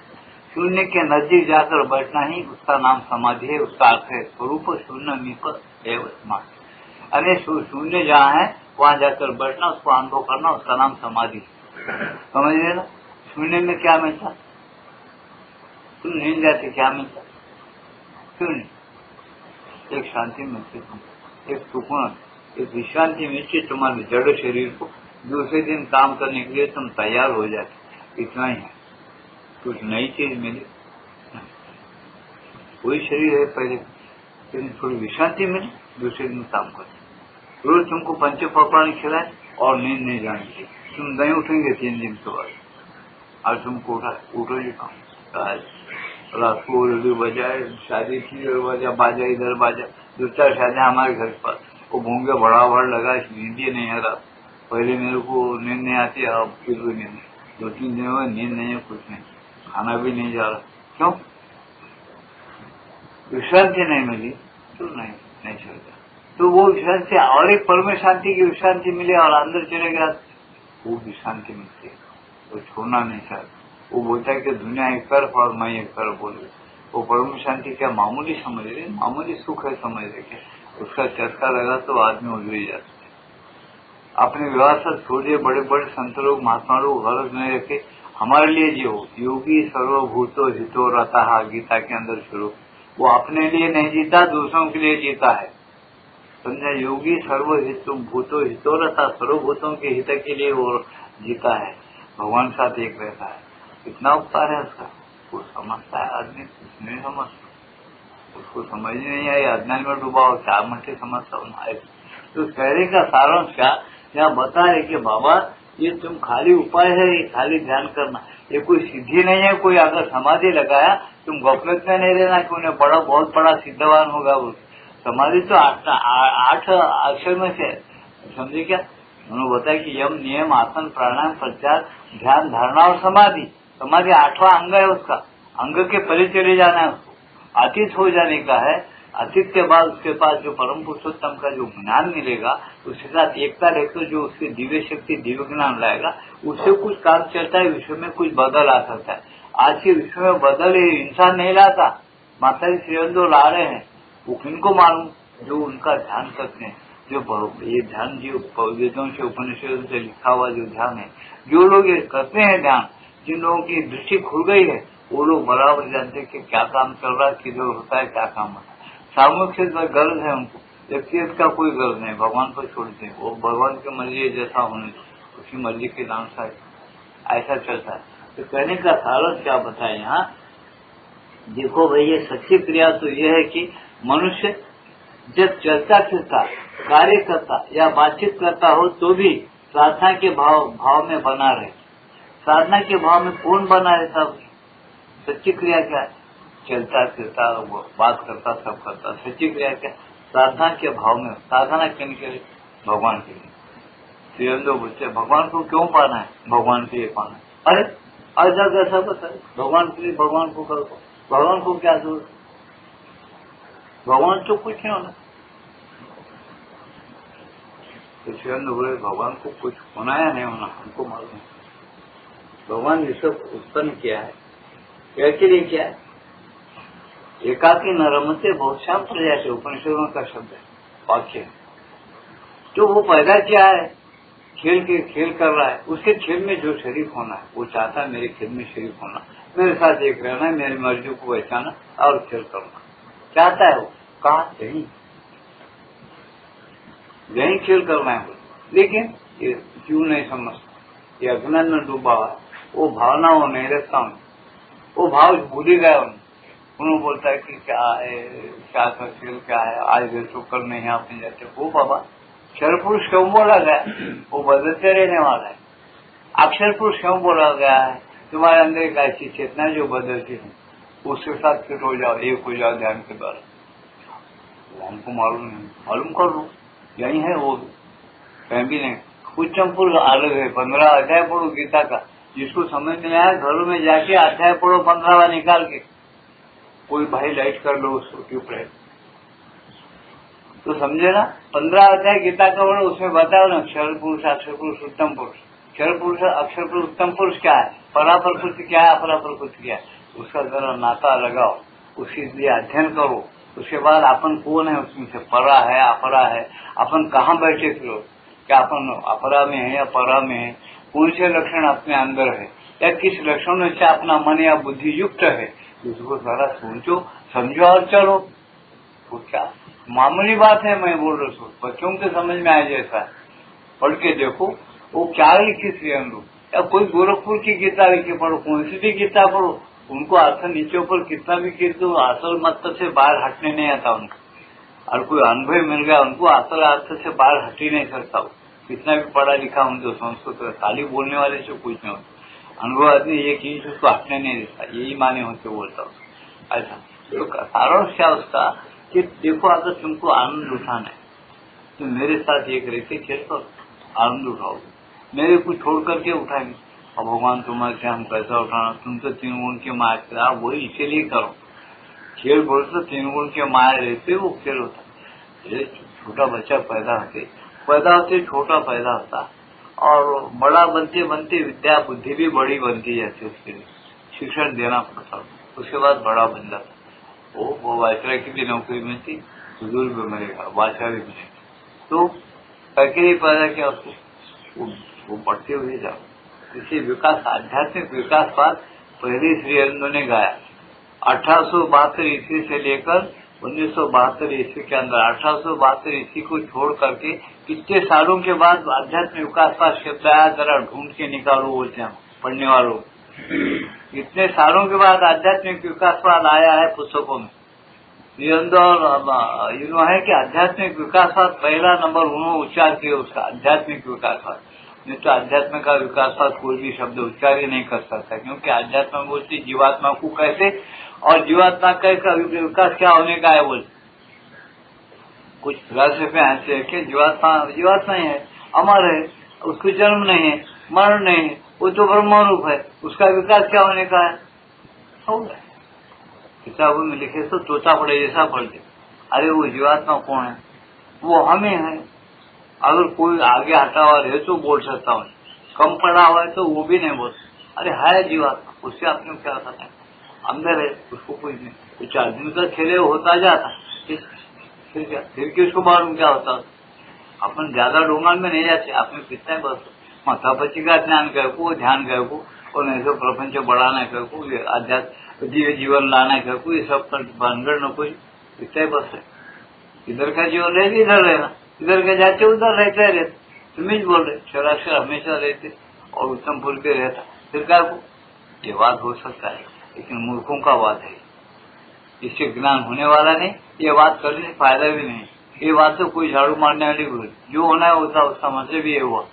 शून्य के नजदीक जाकर बैठना ही उसका नाम समाधि है। उसका अर्थ है स्वरूप शून्य में पर एवं समाधि, अरे शून्य जहाँ है वहां जाकर बैठना, उसको अनुभव करना, उसका नाम समाधि। समझ रहे ना? शून्य में क्या मिलता? तुम नहीं जाते, क्या मिलता? शून्य, एक शांति मिलती, एक सुकून, एक विश्रांति मिलती तुम्हारे जड़ शरीर को। दूसरे दिन काम करने के लिए तुम तैयार हो जाते, इतना ही है। कुछ नई चीज मिली, वही शरीर है पहले, लेकिन थोड़ी विश्रांति मिली, दूसरे दिन काम करते। रोज तुमको पंच पकवान खिलाए और नींद नहीं जानी चाहिए, तुम नहीं उठेंगे 3 दिन के बाद। आज तुमको उठो ही काम, रात को रेडियो बजाए, शादी थी बजा बाजा, इधर बाजा, 2-4 शादियां हमारे घर पर, वो भूंगे बड़ा लगा, नींद ही नहीं आ रहा। पहले मेरे को नींद नहीं आती, अब फिर भी नींद। 2-3 दिनों में नींद नहीं है, कुछ नहीं, खाना भी नहीं जा रहा, क्यों? विश्रांति नहीं मिली तो नहीं चलता। तो वो विश्रांति और एक परम शांति की विश्रांति मिले और अंदर चले गया, वो विश्रांति मिलती है, वो छोड़ना नहीं चाहता। वो बोलता है कि दुनिया एक तरफ और मैं एक तरफ बोले। वो परम शांति क्या मामूली समझ रहे, मामूली सुख है समझ रहे, क्या उसका चस्का लगा तो आदमी उजड़ जाता है। अपने व्यवस्था छोड़िए, बड़े बड़े संत लोग महात्मा लोग गरज नहीं रखे हमारे लिए जो योगी सर्वभूतो हितो रता, गीता के अंदर शुरू, वो अपने लिए नहीं जीता, दूसरों के लिए जीता है, समझा। योगी सर्वहित भूतो हितो रता, सर्वभूतों के हित के लिए वो जीता है, भगवान साथ एक रहता है। कितना उपकार है उसका, वो समझता है आदमी, कुछ नहीं समझता, उसको समझ नहीं आई, अज्ञान में डूबा हो, क्या मटे समझता हूँ। तो कहने का सारांश क्या यहाँ बता रहे कि बाबा ये तुम खाली उपाय है, ये खाली ध्यान करना, ये कोई सिद्धि नहीं है। कोई अगर समाधि लगाया तुम गफलत में नहीं रहना कि उन्हें बड़ा बहुत बड़ा सिद्धवान होगा। वो समाधि तो 8 अक्षर में से, समझे क्या? उन्होंने बताया कि यम नियम आसन प्राणायाम प्रत्याहार ध्यान धारणा और समाधि, समाधि 8वां अंग है उसका, अंग के परे चले जाना है उसको, अतीत हो जाने का है। अतीत के बाद उसके पास जो परम पुरुषोत्तम का जो ज्ञान मिलेगा, उसके साथ एकता रहकर जो उसकी दिव्य शक्ति दिव्य ज्ञान लाएगा, उससे कुछ काम चलता है, विश्व में कुछ बदल आ सकता है। आज के विश्व में बदल इंसान नहीं लाता, माता जी श्रीअंदो ला रहे हैं, वो किनको मालूम जो उनका ध्यान करते हैं, जो ये ध्यान जो वेदों से उपनिषदों से लिखा हुआ जो ध्यान है, जो लोग ये करते हैं ध्यान, जिन लोगों की दृष्टि खुल गई है, वो लोग बराबर जानते हैं कि क्या काम चल रहा है, किधर होता है, क्या काम होता है। सामूहिक से गर्ज है उनको, व्यक्तिगत का कोई गर्ज नहीं, भगवान को छोड़ते हैं, वो भगवान की मर्जी जैसा होने, उसकी मर्जी के अनुसार ऐसा चलता है। तो कहने का सारांश क्या बताए यहाँ, देखो भाई ये सच्ची क्रिया तो यह है कि मनुष्य जब चलता फिरता कार्य करता या बातचीत करता हो तो भी प्रार्थना के भाव में बना रहे, साधना के भाव में पूर्ण बना रहता। सच्ची क्रिया क्या है? चलता फिरता बात करता सब करता, सच्ची क्रिया क्या? साधना के भाव में, साधना करने के लिए भगवान के लिए। श्रीअंदो बोलते भगवान को क्यों पाना है? भगवान के लिए पाना है। अरे आज ऐसा बताए भगवान के लिए, भगवान को करो, भगवान को क्या जरूरत? भगवान तो कुछ नहीं होना। तो श्रीअंदो बोले भगवान को कुछ होना या नहीं होना हमको मालूम है। भगवान विश्व उत्पन्न किया है, कैसे लिए किया है? एकाकी न रमते बहुश्याम प्रजा से उपनिषदों का शब्द है, वाक्य। तो वो पैदा किया है, खेल कर रहा है, उसके खेल में जो शरीक होना है वो चाहता है, मेरे खेल में शरीक होना, मेरे साथ एक रहना है, मेरी मर्जी को बचाना और खेल करना चाहता है। वो कहा यही खेल करना है, लेकिन ये क्यों नहीं समझता, ये अज्ञान में डूबा है, वो भावना वो नहीं रखता हूँ, वो भाव भूल ही गया उन्होंने बोलता है कि क्या है, क्या का खेल क्या है, आज तो कल नहीं आपने जाते। वो बाबा क्षर पुरुष क्यों बोला गया? वो बदलते रहने वाला है। अक्षर पुरुष क्यों बोला गया है? तुम्हारे अंदर एक ऐसी चेतना जो बदलती है, उसके साथ फिट हो जाओ, एक हो जाओ ध्यान के द्वारा। हमको मालूम नहीं, मालूम कर लो, यही है वो, कहीं भी नहीं। उच्चम पुरुष अलग है, 15 अध्याय पढ़ो गीता का, जिसको समझ नहीं आया घरों में जाके अध्याय पढ़ो 15वां निकाल के, कोई भाई लाइट कर लो उसको ट्यूबलाइट, तो समझे ना। 15 अध्याय गीता का पढ़ो, उसमें बताओ ना क्षर पुरुष अक्षर पुरुष उत्तम पुरुष। क्षर पुरुष अक्षर पुरुष उत्तम पुरुष क्या है, परा प्रकृति क्या है, अपरा प्रकृति क्या है, उसका जरा नाता लगाओ, उसके लिए अध्ययन करो। उसके बाद अपन कौन है, उसमें से परा है अपरा है, अपन कहाँ बैठे फिरो, क्या अपन अपरा में है या परा में है, कौन से लक्षण अपने अंदर है, या किस लक्षणों से अपना मन या बुद्धि युक्त है, उसको सारा सोचो समझो और चलो। वो क्या मामूली बात है, मैं बोल रहा हूँ बच्चों के समझ में आए जैसा पढ़ के देखो। वो क्या लिखी श्रीअंदो, या कोई गोरखपुर की गीता लिखी पढ़ो, कौन सी भी गीता पढ़ो, उनको अर्थ नीचे ऊपर कितना भी कीर्त हो, असल मतलब से बाहर हटने नहीं आता उनको। और कोई अनुभव मिल गया उनको, असल अर्थ से बाहर हट ही नहीं सकता। कितना भी पढ़ा लिखा उनको संस्कृत खाली बोलने वाले से कुछ नहीं होता, अनुभव आदमी ये चीज उसको हटने नहीं देता, यही माने होते बोलता हूँ ऐसा। तो सारांश क्या उसका कि देखो अगर तुमको आनंद उठाना है तो मेरे साथ एक रहते खेल कर आनंद उठाओगे, मेरे को छोड़ करके उठाएंगे, और भगवान तुम्हारे से हम पैसा उठाना, तुम तो 3 गुण की माया से, आप वही इसीलिए करो। खेल बोल तो 3 गुण की माया रहते वो खेल होता। ये छोटा बच्चा पैदा होते छोटा पैदा होता, और बड़ा बनते बनते विद्या बुद्धि भी बड़ी बनती जाती, उसके लिए शिक्षण देना पड़ता, उसके बाद बड़ा बन जाता। वो वायसराय की भी नौकरी मिलती, हुजूर भी मिलेगा, बादशाह भी मिलेगा। तो करके नहीं पैदा किया उसको, वो बढ़ते हुए जाओ। इसी विकास, आध्यात्मिक विकास बाद पहले श्री अरविंदो ने गाया 1872 ईस्वी से लेकर 1972 ईस्वी के अंदर। 1872 ईस्वी को छोड़ करके कितने सालों के बाद आध्यात्मिक विकास का शब्द आया, जरा ढूंढ के निकालो बोलते हैं पढ़ने वालों। इतने सालों के बाद आध्यात्मिक विकासवाद आया है पुस्तकों में। यूनो है कि आध्यात्मिक विकासवाद पहला नंबर उन्होंने उच्चार किया उसका, आध्यात्मिक विकासवाद। नहीं तो आध्यात्म का विकासवाद कोई भी शब्द उच्चार ही नहीं कर सकता, क्योंकि आध्यात्म बोलती जीवात्मा को कैसे, और जीवात्मा का विकास क्या होने का है बोलते। कुछ फिलॉसफी ऐसे है कि जीवात्मा ही है, अमर है, उसको जन्म नहीं है, मरण नहीं है, वो तो ब्रह्मरूप है, उसका विकास क्या होने का है। किताबों में लिखे तो तोता पड़े जैसा पढ़ दे। अरे वो जीवात्मा कौन है, वो हमें है। अगर कोई आगे हटा हुआ रहे तो बोल सकता हूँ, कम पड़ा हुआ है तो वो भी नहीं बोल। अरे है जीवात्मा, उससे आपने क्या करना है, अंदर है, उसको कोई नहीं। तो 4 दिन का खेले होता जाता, फिर किसको मालूम क्या होता। अपन ज्यादा डोंगाल में नहीं जाते, आपने कितना बस मातापति का ज्ञान करको, ध्यान करको, और नहीं तो प्रपंच बढ़ाना करको, आध्यात्म जीवन लाना करको, ये सब भानगढ़ न कोई इतना बस है। इधर का जीवन रहेगा इधर रहना, इधर के जाते उधर रहते तुम ही बोल रहे, चौराक्षर हमेशा रहते और उत्तम पुर के रहता, फिर क्या को ये बात हो सकता है, लेकिन मूर्खों का बात है। इससे ज्ञान होने वाला नहीं, ये बात करने से फायदा भी नहीं। ये बात तो कोई झाड़ू मारने वाली कोई, जो होना है होता, उसका मतलब भी ये हुआ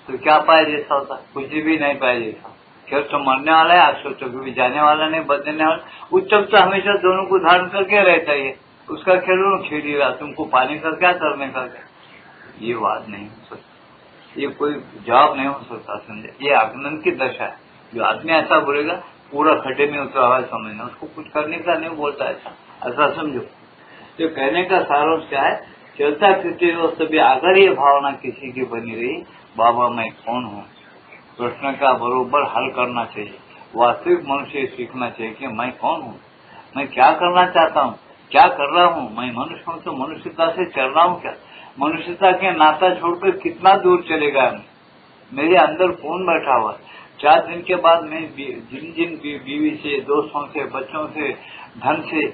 तो क्या पाया जैसा होता, कुछ भी नहीं पाया जैसा। खेल तो मरने वाला है, अक्षर तो कभी जाने वाला नहीं, बदलने वाला। उत्तम तो हमेशा दोनों को धारण करके रहता है, उसका खेल ही रहा, तुमको पाने का क्या, करने का क्या, ये बात नहीं हो सकती, ये कोई जवाब नहीं हो सकता। समझे, ये अज्ञान की दशा है। जो आदमी ऐसा बोलेगा पूरा खड्डे में उतरा हुआ समझना, उसको कुछ करने का नहीं बोलता, ऐसा समझो। तो कहने का सारांश क्या है, चलता फिरते दोस्त भी अगर ये भावना किसी की बनी रही, बाबा मैं कौन हूँ, प्रश्न का बरोबर हल करना चाहिए। वास्तविक मनुष्य सीखना चाहिए कि मैं कौन हूँ, मैं क्या करना चाहता हूँ, क्या कर रहा हूँ। मैं मनुष्य हूँ तो मनुष्यता से चल रहा हूँ क्या, मनुष्यता के नाता छोड़कर कितना दूर चलेगा, मेरे अंदर कौन बैठा हुआ। 4 दिन के बाद मैं जिन बीवी से, दोस्तों से, बच्चों से, धन से,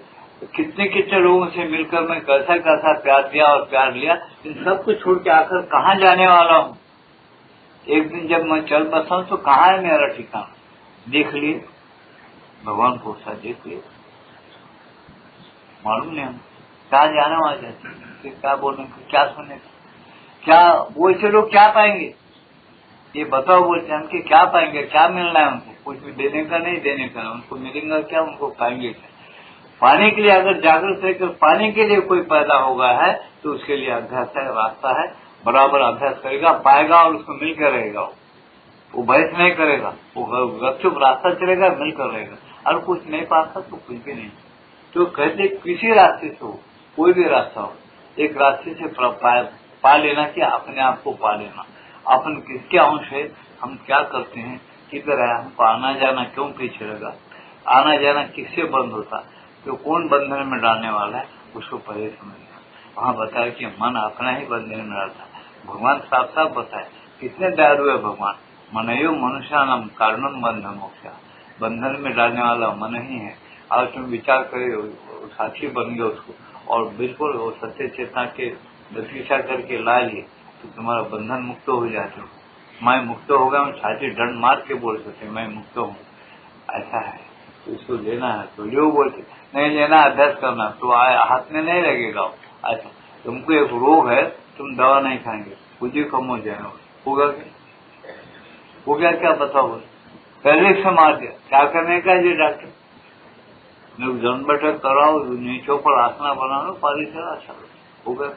कितने लोगों से मिलकर मैं कैसा प्यार दिया और प्यार लिया, इन सब को छोड़ के आकर कहाँ जाने वाला हूँ। एक दिन जब मैं चल बसा हूँ तो कहाँ है मेरा ठिकाना, देख लिए भगवान को सा देख लिए, मालूम नहीं हम क्या जाने वाला जाते, क्या बोलने का, क्या सुनने का, क्या वो ऐसे लोग क्या पाएंगे, ये बताओ बोलते हैं कि क्या पाएंगे, क्या मिलना है उनको, कुछ भी देने का नहीं, देने का नहीं, उनको मिलेगा क्या, उनको पाएंगे क्या। पाने के लिए अगर जागृत रहकर पाने के लिए कोई पैदा होगा है तो उसके लिए अभ्यास है, रास्ता है, बराबर अभ्यास करेगा, पाएगा और उसको मिलकर रहेगा। वो बहस नहीं करेगा, वो गपचुप रास्ता चलेगा, मिलकर रहेगा। और कुछ नहीं पाता तो कुछ भी नहीं। तो कहते किसी रास्ते से हो, कोई भी रास्ता हो, एक रास्ते से पा लेना कि अपने आप को पा लेना। अपन किसके अंश है, हम क्या करते हैं, किधर है, हमको आना जाना क्यों पीछे लगा, आना जाना किससे बंद होता, तो कौन बंधन में डालने वाला है, उसको पहले समझना। वहाँ बताया कि मन अपना ही बंधन में डालता है। भगवान साफ साफ बताए, कितने दयालु है भगवान। मनयो मनुष्यानम कारणम बंधन मोक्षा, बंधन में डालने वाला मन ही है। और तुम विचार करे, साक्षी बन गए उसको, और बिल्कुल वो सत्य चेतना के दीक्षा करके ला लिए तो तुम्हारा बंधन मुक्त हो जाते हो। मैं मुक्त हो गया हूँ, छाती डंड मार के बोल सकते मैं मुक्त हूँ, ऐसा है। तो इसको लेना है तो लो बोलते, नहीं लेना अभ्यास करना तो हाथ में नहीं लगेगा। अच्छा, तुमको एक रोग है, तुम दवा नहीं खाएंगे, खुद ही कम हो जाएगा, होगा क्या, हो गया क्या बताओ, पहले से मार दिया, क्या करने का ये डॉक्टर, मैं जन बैठक कराओ, नीचों पर आसना बना लो, पाली से अच्छा हो गया।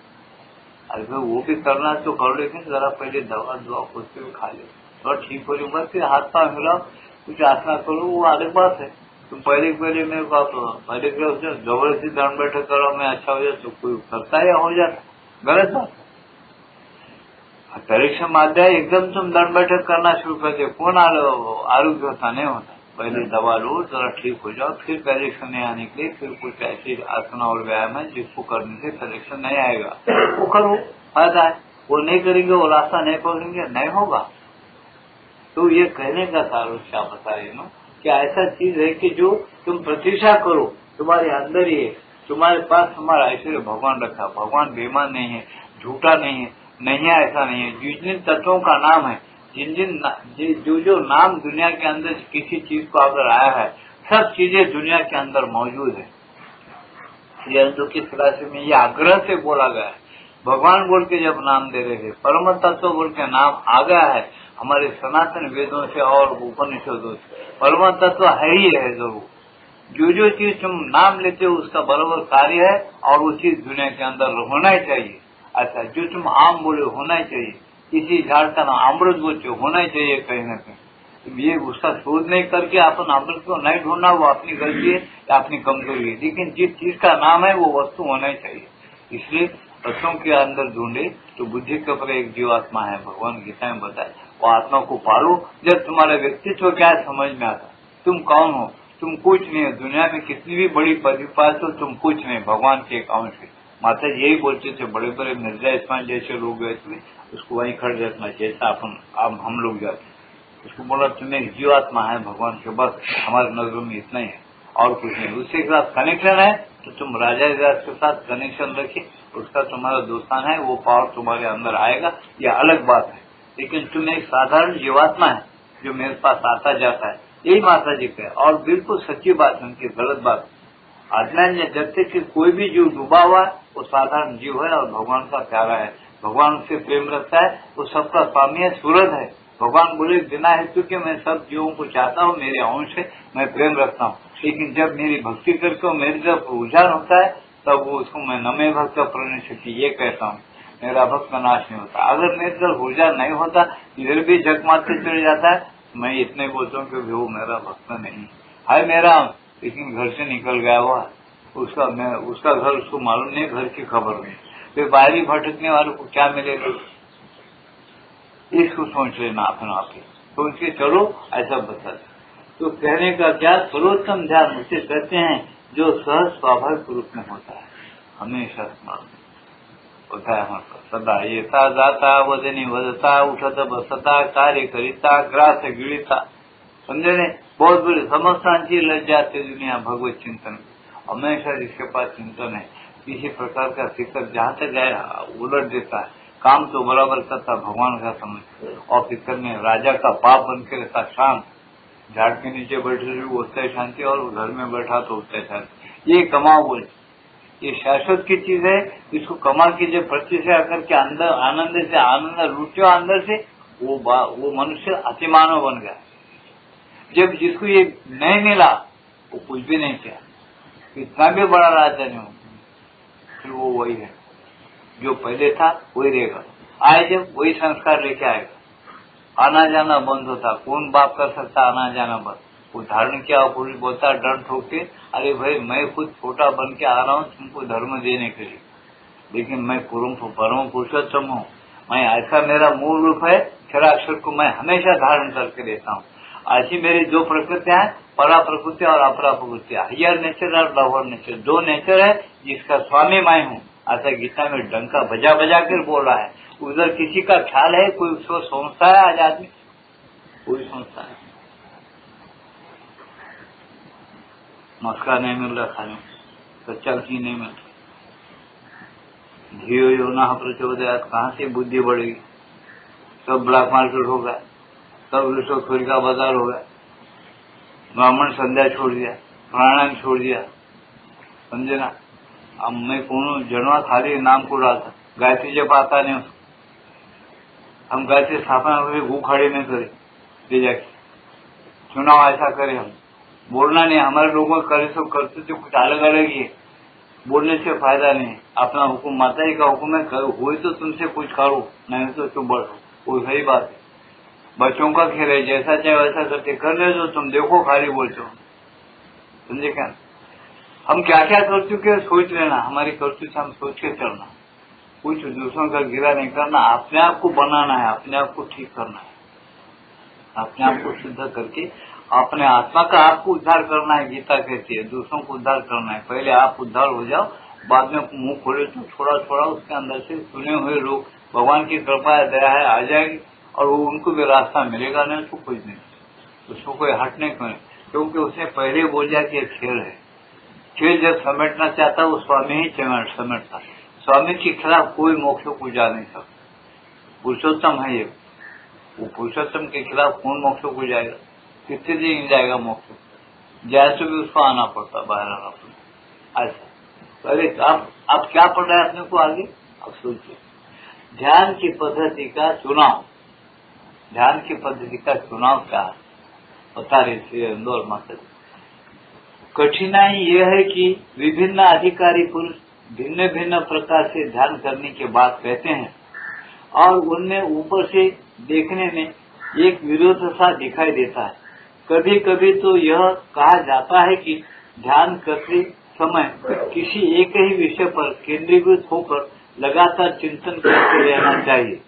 अरे वो भी करना तो कर, लेकिन जरा पहले दवा कुछ भी खा ले, थोड़ा ठीक हो जाए फिर हाथ पांव हिलाओ, कुछ आसना करो, वो अलग बात है। तुम पहले मेरे को आप पहले जबरदस्ती दंड बैठक करो मैं अच्छा हो जाए तो कोई करता है या हो जाता, गलत बात है। परीक्षा माध्याय एकदम तुम दंड बैठक करना शुरू कर दे, कौन आरोग्य होता नहीं होता। पहले दवा लो, जरा ठीक हो जाओ, फिर परीक्षा नहीं आने के लिए फिर कुछ ऐसी आसन और व्यायाम है जिसको करने से परीक्षा नहीं आएगा, वो करो, फायदा है। वो नहीं करेंगे, वो रास्ता नहीं पकड़ेंगे, नहीं होगा। तो ये कहने का सार क्या बता रही हूँ कि ऐसा चीज है कि जो तुम प्रतीक्षा करो तुम्हारे अंदर ही है, तुम्हारे पास हमारा ऐश्वर्य भगवान रखा। भगवान बेईमान नहीं है, झूठा नहीं है ऐसा नहीं है। जिन जिन तत्वों का नाम है, जो नाम दुनिया के अंदर किसी चीज को अगर आया है, सब चीजें दुनिया के अंदर मौजूद है। ये हिंदू की फिलॉसफी में ये आग्रह से बोला गया है। भगवान बोल के जब नाम दे रहे थे, परम तत्व बोल के नाम आ गया है हमारे सनातन वेदों से और उपनिषदों से। परम तत्व है ही है जरूर। जो चीज तुम नाम लेते हो उसका बराबर कार्य है और वो चीज दुनिया के अंदर होना ही चाहिए। अच्छा, जो तुम आम बोले होना ही चाहिए, किसी झाड़ का नाम अमृत बोलते होना ही चाहिए कहीं न कहीं। ये उसका शोध नहीं करके अपन अमृत को नहीं ढूंढना, वो अपनी गलती है या अपनी कमजोरी है। लेकिन जिस चीज का नाम है वो वस्तु होना ही चाहिए। इसलिए तत्वों के अंदर ढूंढे तो बुद्धि के ऊपर एक जीवात्मा है, भगवान गीता में बताए, वो आत्मा को पालो। जब तुम्हारा व्यक्तित्व क्या है समझ में आता, तुम कौन हो, तुम कुछ नहीं हो। दुनिया में कितनी भी बड़ी पदवी पाए तो तुम कुछ नहीं, भगवान के एक अंश है। माता यही बोलते थे, बड़े बड़े मिर्जा इस्माइल जैसे लोग गए थे उसको वहीं खड़े रखना, जैसा अपन हम लोग जाते। उसको बोला तुम्हें एक जीवात्मा है भगवान के, बस हमारे नजरों में इतना ही है और कुछ नहीं। उसके साथ कनेक्शन है तो तुम राजा के साथ कनेक्शन रखिए, उसका तुम्हारा दोस्तान है, वो पावर तुम्हारे अंदर आएगा, यह अलग बात है। लेकिन तुम एक साधारण जीवात्मा है जो मेरे पास आता जाता है, यही माता जी का है। और बिल्कुल सच्ची बात है, उनकी गलत बात। अज्ञान में जब तक कि कोई भी जीव डूबा हुआ है वो साधारण जीव है और भगवान का प्यारा है, भगवान उससे प्रेम रखता है, वो सबका स्वामी है, सूरज है। भगवान बोले बिना हेतु के मैं सब जीवों को चाहता हूँ, मेरे अंश है, मैं प्रेम रखता हूँ। लेकिन जब मेरी भक्ति करके मेरी जब रुझान होता है तब वो उसको मैं नमे भक्त प्रणिशक्ति ये कहता हूँ, मेरा भक्त का नाश नहीं होता। अगर मेरे तरफ रुझान नहीं होता, इधर भी जग मारते चले जाता है, मैं इतने बोलता हूँ कि वो मेरा भक्त नहीं है मेरा, लेकिन घर से निकल गया हुआ उसका घर उसको मालूम नहीं, घर की खबर नहीं। फिर बाहरी भटकने वालों को क्या मिलेगा, इसको सोच लेना अपना आप ही, सोच के चलो ऐसा बता। तो कहने का क्या, सर्वोत्तम ध्यान उसे कहते हैं जो सहज स्वाभाविक रूप में होता है, हमेशा स्मरण होता है हमारे पास सदा। येता जाता वजनी वजता उठता बसता कार्य करिता ग्रास गिड़ता, समझे नहीं। बहुत बड़ी समस्तांची लग जाते दुनिया भगवत चिंतन, हमेशा जिसके पास चिंतन है किसी प्रकार का फिक्र जहाँ तक गया उलट देता है, काम तो बराबर करता भगवान का समझ, और फिक्र में राजा का बाप बन के रहता, शांत, झाड़ के नीचे बैठे हुए उससे शांति और घर में बैठा तो उससे शांति। ये कमाओ बोले, ये शाश्वत की चीज है, इसको कमा कीजिए प्रतिष्ठा करके अंदर आनंद से आनंद लूटो अंदर से, वो मनुष्य अतिमानव बन गया। जब जिसको ये नहीं मिला वो कुछ भी नहीं किया, इतना भी बड़ा राजा नहीं हो, फिर वो वही है जो पहले था वही रहेगा। आए जब वही संस्कार लेके आएगा, आना जाना बंद होता, कौन बाप कर सकता आना जाना बंद। वो धारण किया पुरुष बोलता डर ठोक के, अरे भाई मैं खुद छोटा बन के आ रहा हूँ तुमको धर्म देने के लिए, लेकिन मैं परम पुरुषोत्तम हूँ, मैं ऐसा मेरा मूल रूप है, क्षराक्षर को मैं हमेशा धारण करके रहता हूँ। ऐसी मेरी दो प्रकृतियां हैं, परा प्रकृति और अपरा प्रकृति, हायर नेचर और लोअर नेचर, दो नेचर है जिसका स्वामी मैं हूँ। ऐसा गीता में डंका बजा बजा कर बोल रहा है। उधर किसी का ख्याल है, कोई उसको सोचता है आज आदमी, कोई सोचता है मस्का नहीं मिल रहा खाने, सच्चा घी नहीं मिल रहा, घी योना प्रचोदयात, कहाँ से बुद्धि बढ़ेगी। सब ब्लैक मार्केट हो गया, सब रिश्वतखोरी का बाजार हो गया, ब्राह्मण संध्या छोड़ दिया, प्राणायाम छोड़ दिया, समझे ना। अब मैं कौन जनवा खाली नाम को डालता, गायत्री जब आता नहीं उसको, हम गायत्री स्थापना हुए गु खड़े नहीं करे ले जाके, चुनाव ऐसा करे, हम बोलना नहीं, हमारे लोगों करे सब करते थे कुछ अलग अलग ही, बोलने से फायदा नहीं। अपना हुक्म माता जी का हुक्म है, हुए तो तुमसे कुछ करो, नहीं तो तुम बढ़ो, वो सही बात है। बच्चों का खेल है, जैसा चाहे वैसा करते करने दो, तुम देखो खाली बोलते हो। समझे क्या? हम क्या क्या कर चुके सोच लेना, हमारी करतूत हम सोच के चलना, कुछ दूसरों का गिला नहीं करना, अपने आप को बनाना है, अपने आप को ठीक करना है, अपने आप को शुद्ध करके अपने आत्मा का आपको उद्धार करना है। गीता कहती है दूसरों को उद्धार करना है, पहले आप उद्धार हो जाओ, बाद में मुंह खोले तो थोड़ा थोड़ा उसके अंदर से सुने हुए लोग भगवान की कृपा है, दया है, आ जाएगी और वो उनको भी रास्ता मिलेगा, नहीं तो कुछ नहीं, उसको कोई हटने को नहीं, क्योंकि उसने पहले बोल दिया कि ये खेल है। खेल जब समेटना चाहता वो स्वामी ही समेटता, स्वामी के खिलाफ कोई मोक्ष को जा नहीं सकता। पुरुषोत्तम है ये, वो पुरुषोत्तम के खिलाफ कौन मोक्ष को जाएगा? कितने दिन जाएगा मोक्ष? जाए तो भी उसको आना पड़ता, बाहर आना पड़ता। ऐसा अरे आप क्या पढ़ रहे हैं अपने को आगे? अब सोचिए, ध्यान की पद्धति का चुनाव, ध्यान की पद्धति का चुनाव क्या है बता रहे थे इंदौर माता। कठिनाई यह है कि विभिन्न अधिकारी पुरुष भिन्न भिन्न प्रकार से ध्यान करने की बात कहते हैं और उनमें ऊपर से देखने में एक विरोध सा दिखाई देता है। कभी कभी तो यह कहा जाता है कि ध्यान करते समय किसी एक ही विषय पर केंद्रीकृत होकर लगातार चिंतन करते रहना चाहिए।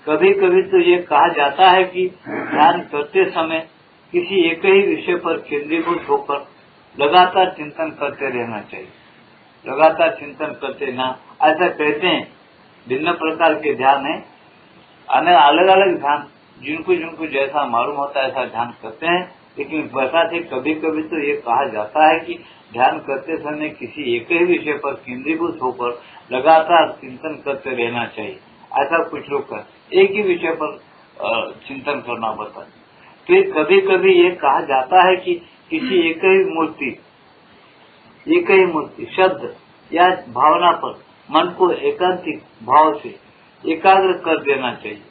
कभी कभी तो ये कहा जाता है कि ध्यान करते समय किसी एक ही विषय पर केंद्रीकृत होकर लगातार चिंतन करते रहना चाहिए। लगातार चिंतन करते ना, ऐसा कहते हैं। भिन्न प्रकार के ध्यान है, अलग अलग ध्यान, जिनको जिनको जैसा मालूम होता है ऐसा ध्यान करते हैं। लेकिन बताते कभी कभी तो ये कहा जाता है कि ध्यान करते समय किसी एक ही विषय पर केंद्रीकृत होकर लगातार चिंतन करते रहना चाहिए। ऐसा कुछ लोग करते, एक ही विषय पर चिंतन करना पड़ता है। फिर कभी कभी ये कहा जाता है कि किसी एक ही मूर्ति शब्द या भावना पर मन को एकांतिक भाव से एकाग्र कर देना चाहिए।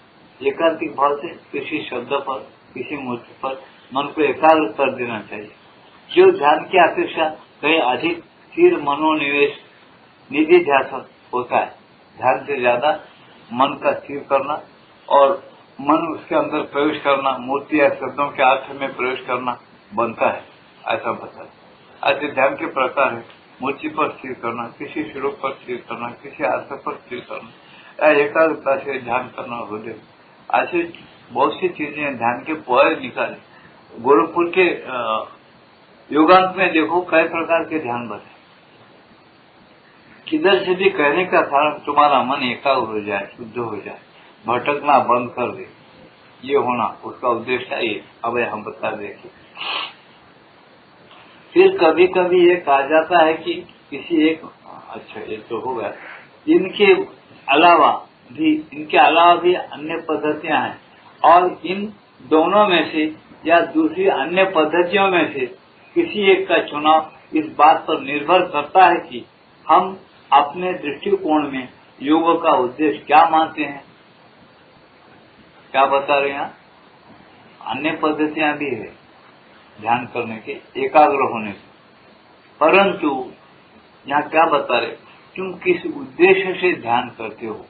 एकांतिक भाव से किसी शब्द पर, किसी मूर्ति पर मन को एकाग्र कर देना चाहिए। जो ध्यान की अपेक्षा कहीं अधिक स्थिर मनोनिवेश निधि ध्यान होता है। ध्यान से ज्यादा मन का स्थिर करना और मन उसके अंदर प्रवेश करना, मूर्ति या शब्दों के अर्थ में प्रवेश करना बनता है, ऐसा बता है। ऐसे ध्यान के प्रकार है, मूर्ति पर स्थिर करना, किसी श्लोक पर स्थिर करना, किसी अर्थ पर स्थिर करना, या एकाग्रता से ध्यान करना, हृदय, ऐसे बहुत सी चीजें ध्यान के पॉइंट निकाले। गोरखपुर के योगांत में देखो कई प्रकार के ध्यान बने। किधर से भी कहने का कारण तुम्हारा मन एकाग्र हो जाए, शुद्ध हो जाए, भटकना बंद कर दे, ये होना उसका उद्देश्य है। ये अब हम बता देंगे। फिर कभी कभी ये कहा जाता है कि किसी एक, अच्छा ये तो हो गया, इनके अलावा भी अन्य पद्धतियां हैं और इन दोनों में से या दूसरी अन्य पद्धतियों में से किसी एक का चुनाव इस बात पर निर्भर करता है कि हम अपने दृष्टिकोण में योग का उद्देश्य क्या मानते हैं। क्या बता रहे हैं? अन्य पद्धतियां भी है ध्यान करने के, एकाग्र होने के, परंतु यहाँ क्या बता रहे, तुम किस उद्देश्य से ध्यान करते हो।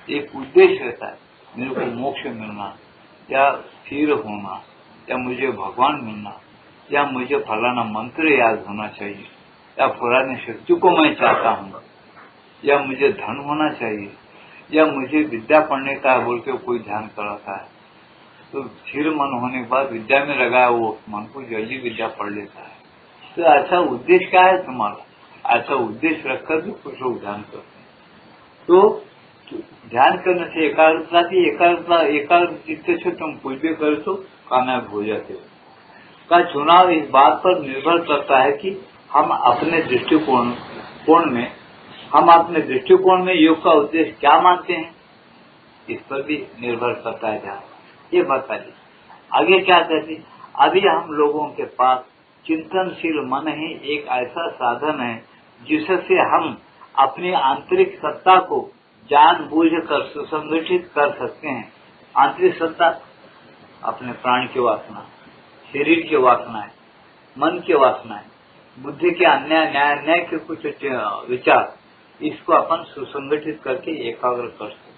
एक उद्देश्य रहता है, मेरे को मोक्ष मिलना या स्थिर होना या मुझे भगवान मिलना या मुझे फलाना मंत्र याद होना चाहिए या फलानी शक्ति को मैं चाहता हूँ या मुझे धन होना चाहिए या मुझे विद्या पढ़ने का बोल के कोई ध्यान कराता है, तो स्थिर मन होने के बाद विद्या में लगाया वो मन को जल्दी विद्या पढ़ लेता है। तो ऐसा उद्देश्य क्या है तुम्हारा? ऐसा उद्देश्य रखकर भी कुछ लोग ध्यान करते हैं। तो ध्यान करने से एकाग्र चित्त से तुम कुछ भी कर तो कामयाब हो जाते हो। का चुनाव इस बात पर निर्भर करता है कि हम अपने दृष्टिकोण में योग का उद्देश्य क्या मानते हैं, इस पर भी निर्भर करता है ध्यान। ये बताइए आगे क्या कहते हैं। अभी हम लोगों के पास चिंतनशील मन ही एक ऐसा साधन है जिससे हम अपनी आंतरिक सत्ता को जानबूझकर सुसंगठित कर सकते हैं। आंतरिक सत्ता अपने प्राण की वासना, शरीर की वासनाएं, मन की वासनाएं, बुद्धि के अन्याय के कुछ विचार, इसको अपन सुसंगठित करके एकाग्र कर सकते।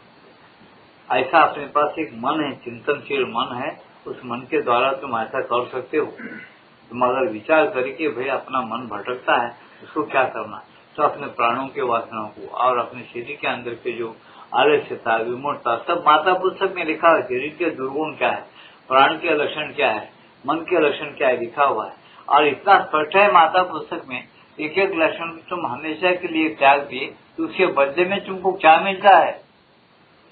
ऐसा अपने पास एक मन है, चिंतनशील मन है, उस मन के द्वारा तुम ऐसा कर सकते हो। तुम अगर विचार करें कि भाई अपना मन भटकता है, उसको क्या करना, तो अपने प्राणों के वासनाओं को और अपने शरीर के अंदर के जो आलस्यता, विमूढ़ता, सब माता पुस्तक में लिखा है। शरीर के दुर्गुण क्या है, प्राण के लक्षण क्या है, मन के लक्षण क्या है, लिखा हुआ है। और इतना स्पष्ट है माता पुस्तक में, एक एक लक्षण तुम हमेशा के लिए त्याग दिए तो उसके बदले में तुमको क्या मिलता है,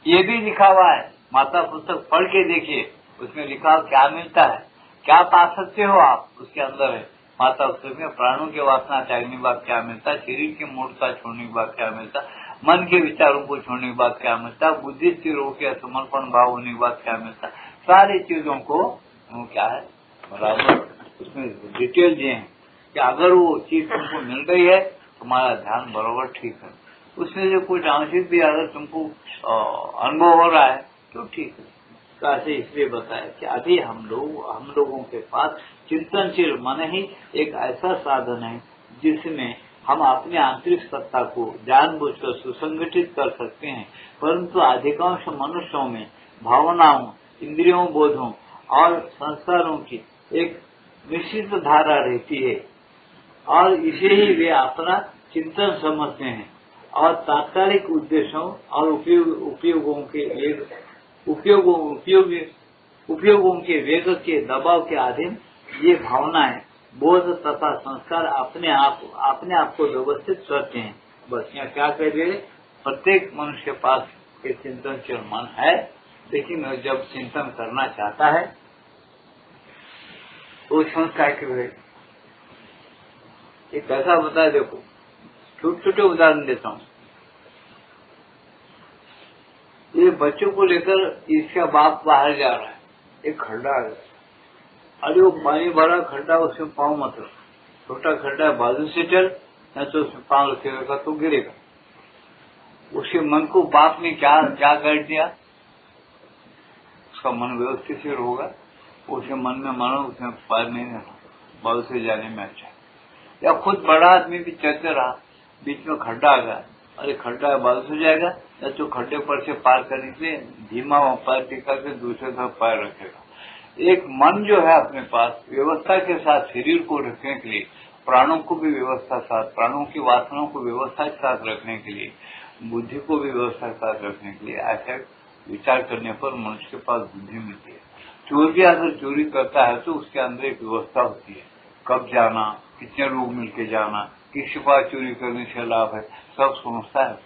ये भी लिखा हुआ है। माता पुस्तक पढ़ के देखिए, उसमें लिखा क्या मिलता है, क्या पा सकते हो आप, उसके अंदर है। माता पुस्तक में प्राणों के वासना त्यागने के बाद क्या मिलता है, शरीर की मूर्खता छोड़ने के बाद क्या मिलता है, मन के विचारों को छोड़ने के बाद क्या मिलता है, बुद्धि स्थिर होकर समर्पण भाव होने के बाद क्या मिलता है, सारी चीजों को क्या है बराबर उसमें डिटेल दिए हैं कि अगर वो चीज तुमको मिल रही है, तुम्हारा ध्यान बराबर ठीक है। उसमें जो कुछ आंशिक भी अगर तुमको अनुभव हो रहा है तो ठीक है। तो ऐसे इसलिए बताया कि अभी हम लोगों के पास चिंतनशील मन ही एक ऐसा साधन है जिसमें हम अपनी आंतरिक सत्ता को जानबूझकर सुसंगठित कर सकते हैं। परंतु अधिकांश मनुष्यों में भावनाओं, इंद्रियों, बोधों और संस्कारों की एक निश्चित धारा रहती है और इसे ही वे अपना चिंतन समझते हैं और तात्कालिक उद्देश्यों और उपयोगों के वेग के दबाव के अधीन ये भावनाएं, बोध तथा संस्कार अपने आप को व्यवस्थित करते हैं। बस यहाँ क्या कह रहे, प्रत्येक मनुष्य के पास एक चिंतनशील मन है, लेकिन जब चिंतन करना चाहता है वो संस्कार के वे एक ऐसा बताया, देखो छोटे छोटे उदाहरण देता हूँ। ये बच्चों को लेकर इसका बाप बाहर जा रहा है, एक खड्डा है, अरे वो पानी भरा खड्डा, उसमें पाँव मत रख, छोटा खड्डा है, बाजू से चल, न तो उसमें पाँव रखेगा तो गिरेगा। उसके मन को बाप ने क्या क्या कर दिया, उसका मन व्यवस्थित होगा, उसके मन में मानो उसमें पैर नहीं रहना, बाजू से जाने में अच्छा। या खुद बड़ा आदमी भी चलते रहा, बीच में खड्डा आ गया, अरे खड्डा बाजू से जाएगा, या तो खड्डे पर से पार करने के लिए धीमा पैर टिका के दूसरे तरफ पैर रखेगा। एक मन जो है अपने पास व्यवस्था के साथ शरीर को रखने के लिए, प्राणों को भी व्यवस्था साथ, प्राणों की वासनाओं को व्यवस्था के साथ रखने के लिए, बुद्धि को भी व्यवस्था के साथ रखने के लिए, ऐसे विचार करने पर मनुष्य के पास बुद्धि मिलती है। चोर भी अगर चोरी करता है तो उसके अंदर एक व्यवस्था होती है, कब जाना, कितने लोग मिलके जाना, किसके पास चोरी करने से लाभ है, सब समझता है।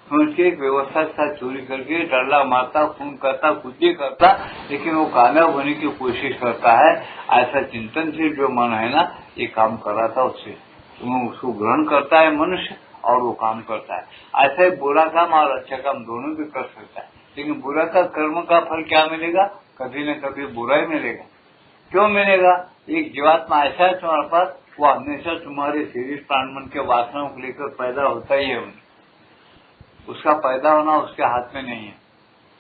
समझ के एक व्यवस्था के साथ चोरी करके डरला मारता, खून करता, कुछ भी करता, लेकिन वो कामयाब होने की कोशिश करता है। ऐसा चिंतनशील जो मन है ना, ये काम कराता उससे, उसको ग्रहण करता है मनुष्य और वो काम करता है। ऐसा ही बुरा काम और अच्छा काम दोनों भी कर सकता है, लेकिन बुरा का कर्म का फल क्या मिलेगा, कभी न कभी बुरा ही मिलेगा। क्यों मिलेगा, एक जीवात्मा ऐसा है तुम्हारे पास, वो हमेशा तुम्हारे शरीर प्राण मन के वासनाओं को लेकर पैदा होता ही है। उसका पैदा होना उसके हाथ में नहीं है।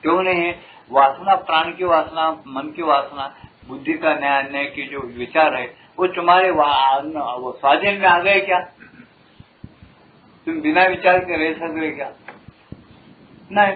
क्यों नहीं है, वासना, प्राण की वासना, मन की वासना, बुद्धि का न्याय की जो विचार है वो तुम्हारे वो स्वाधीन में आ गए क्या, तुम बिना विचार के रह सकते क्या, नहीं।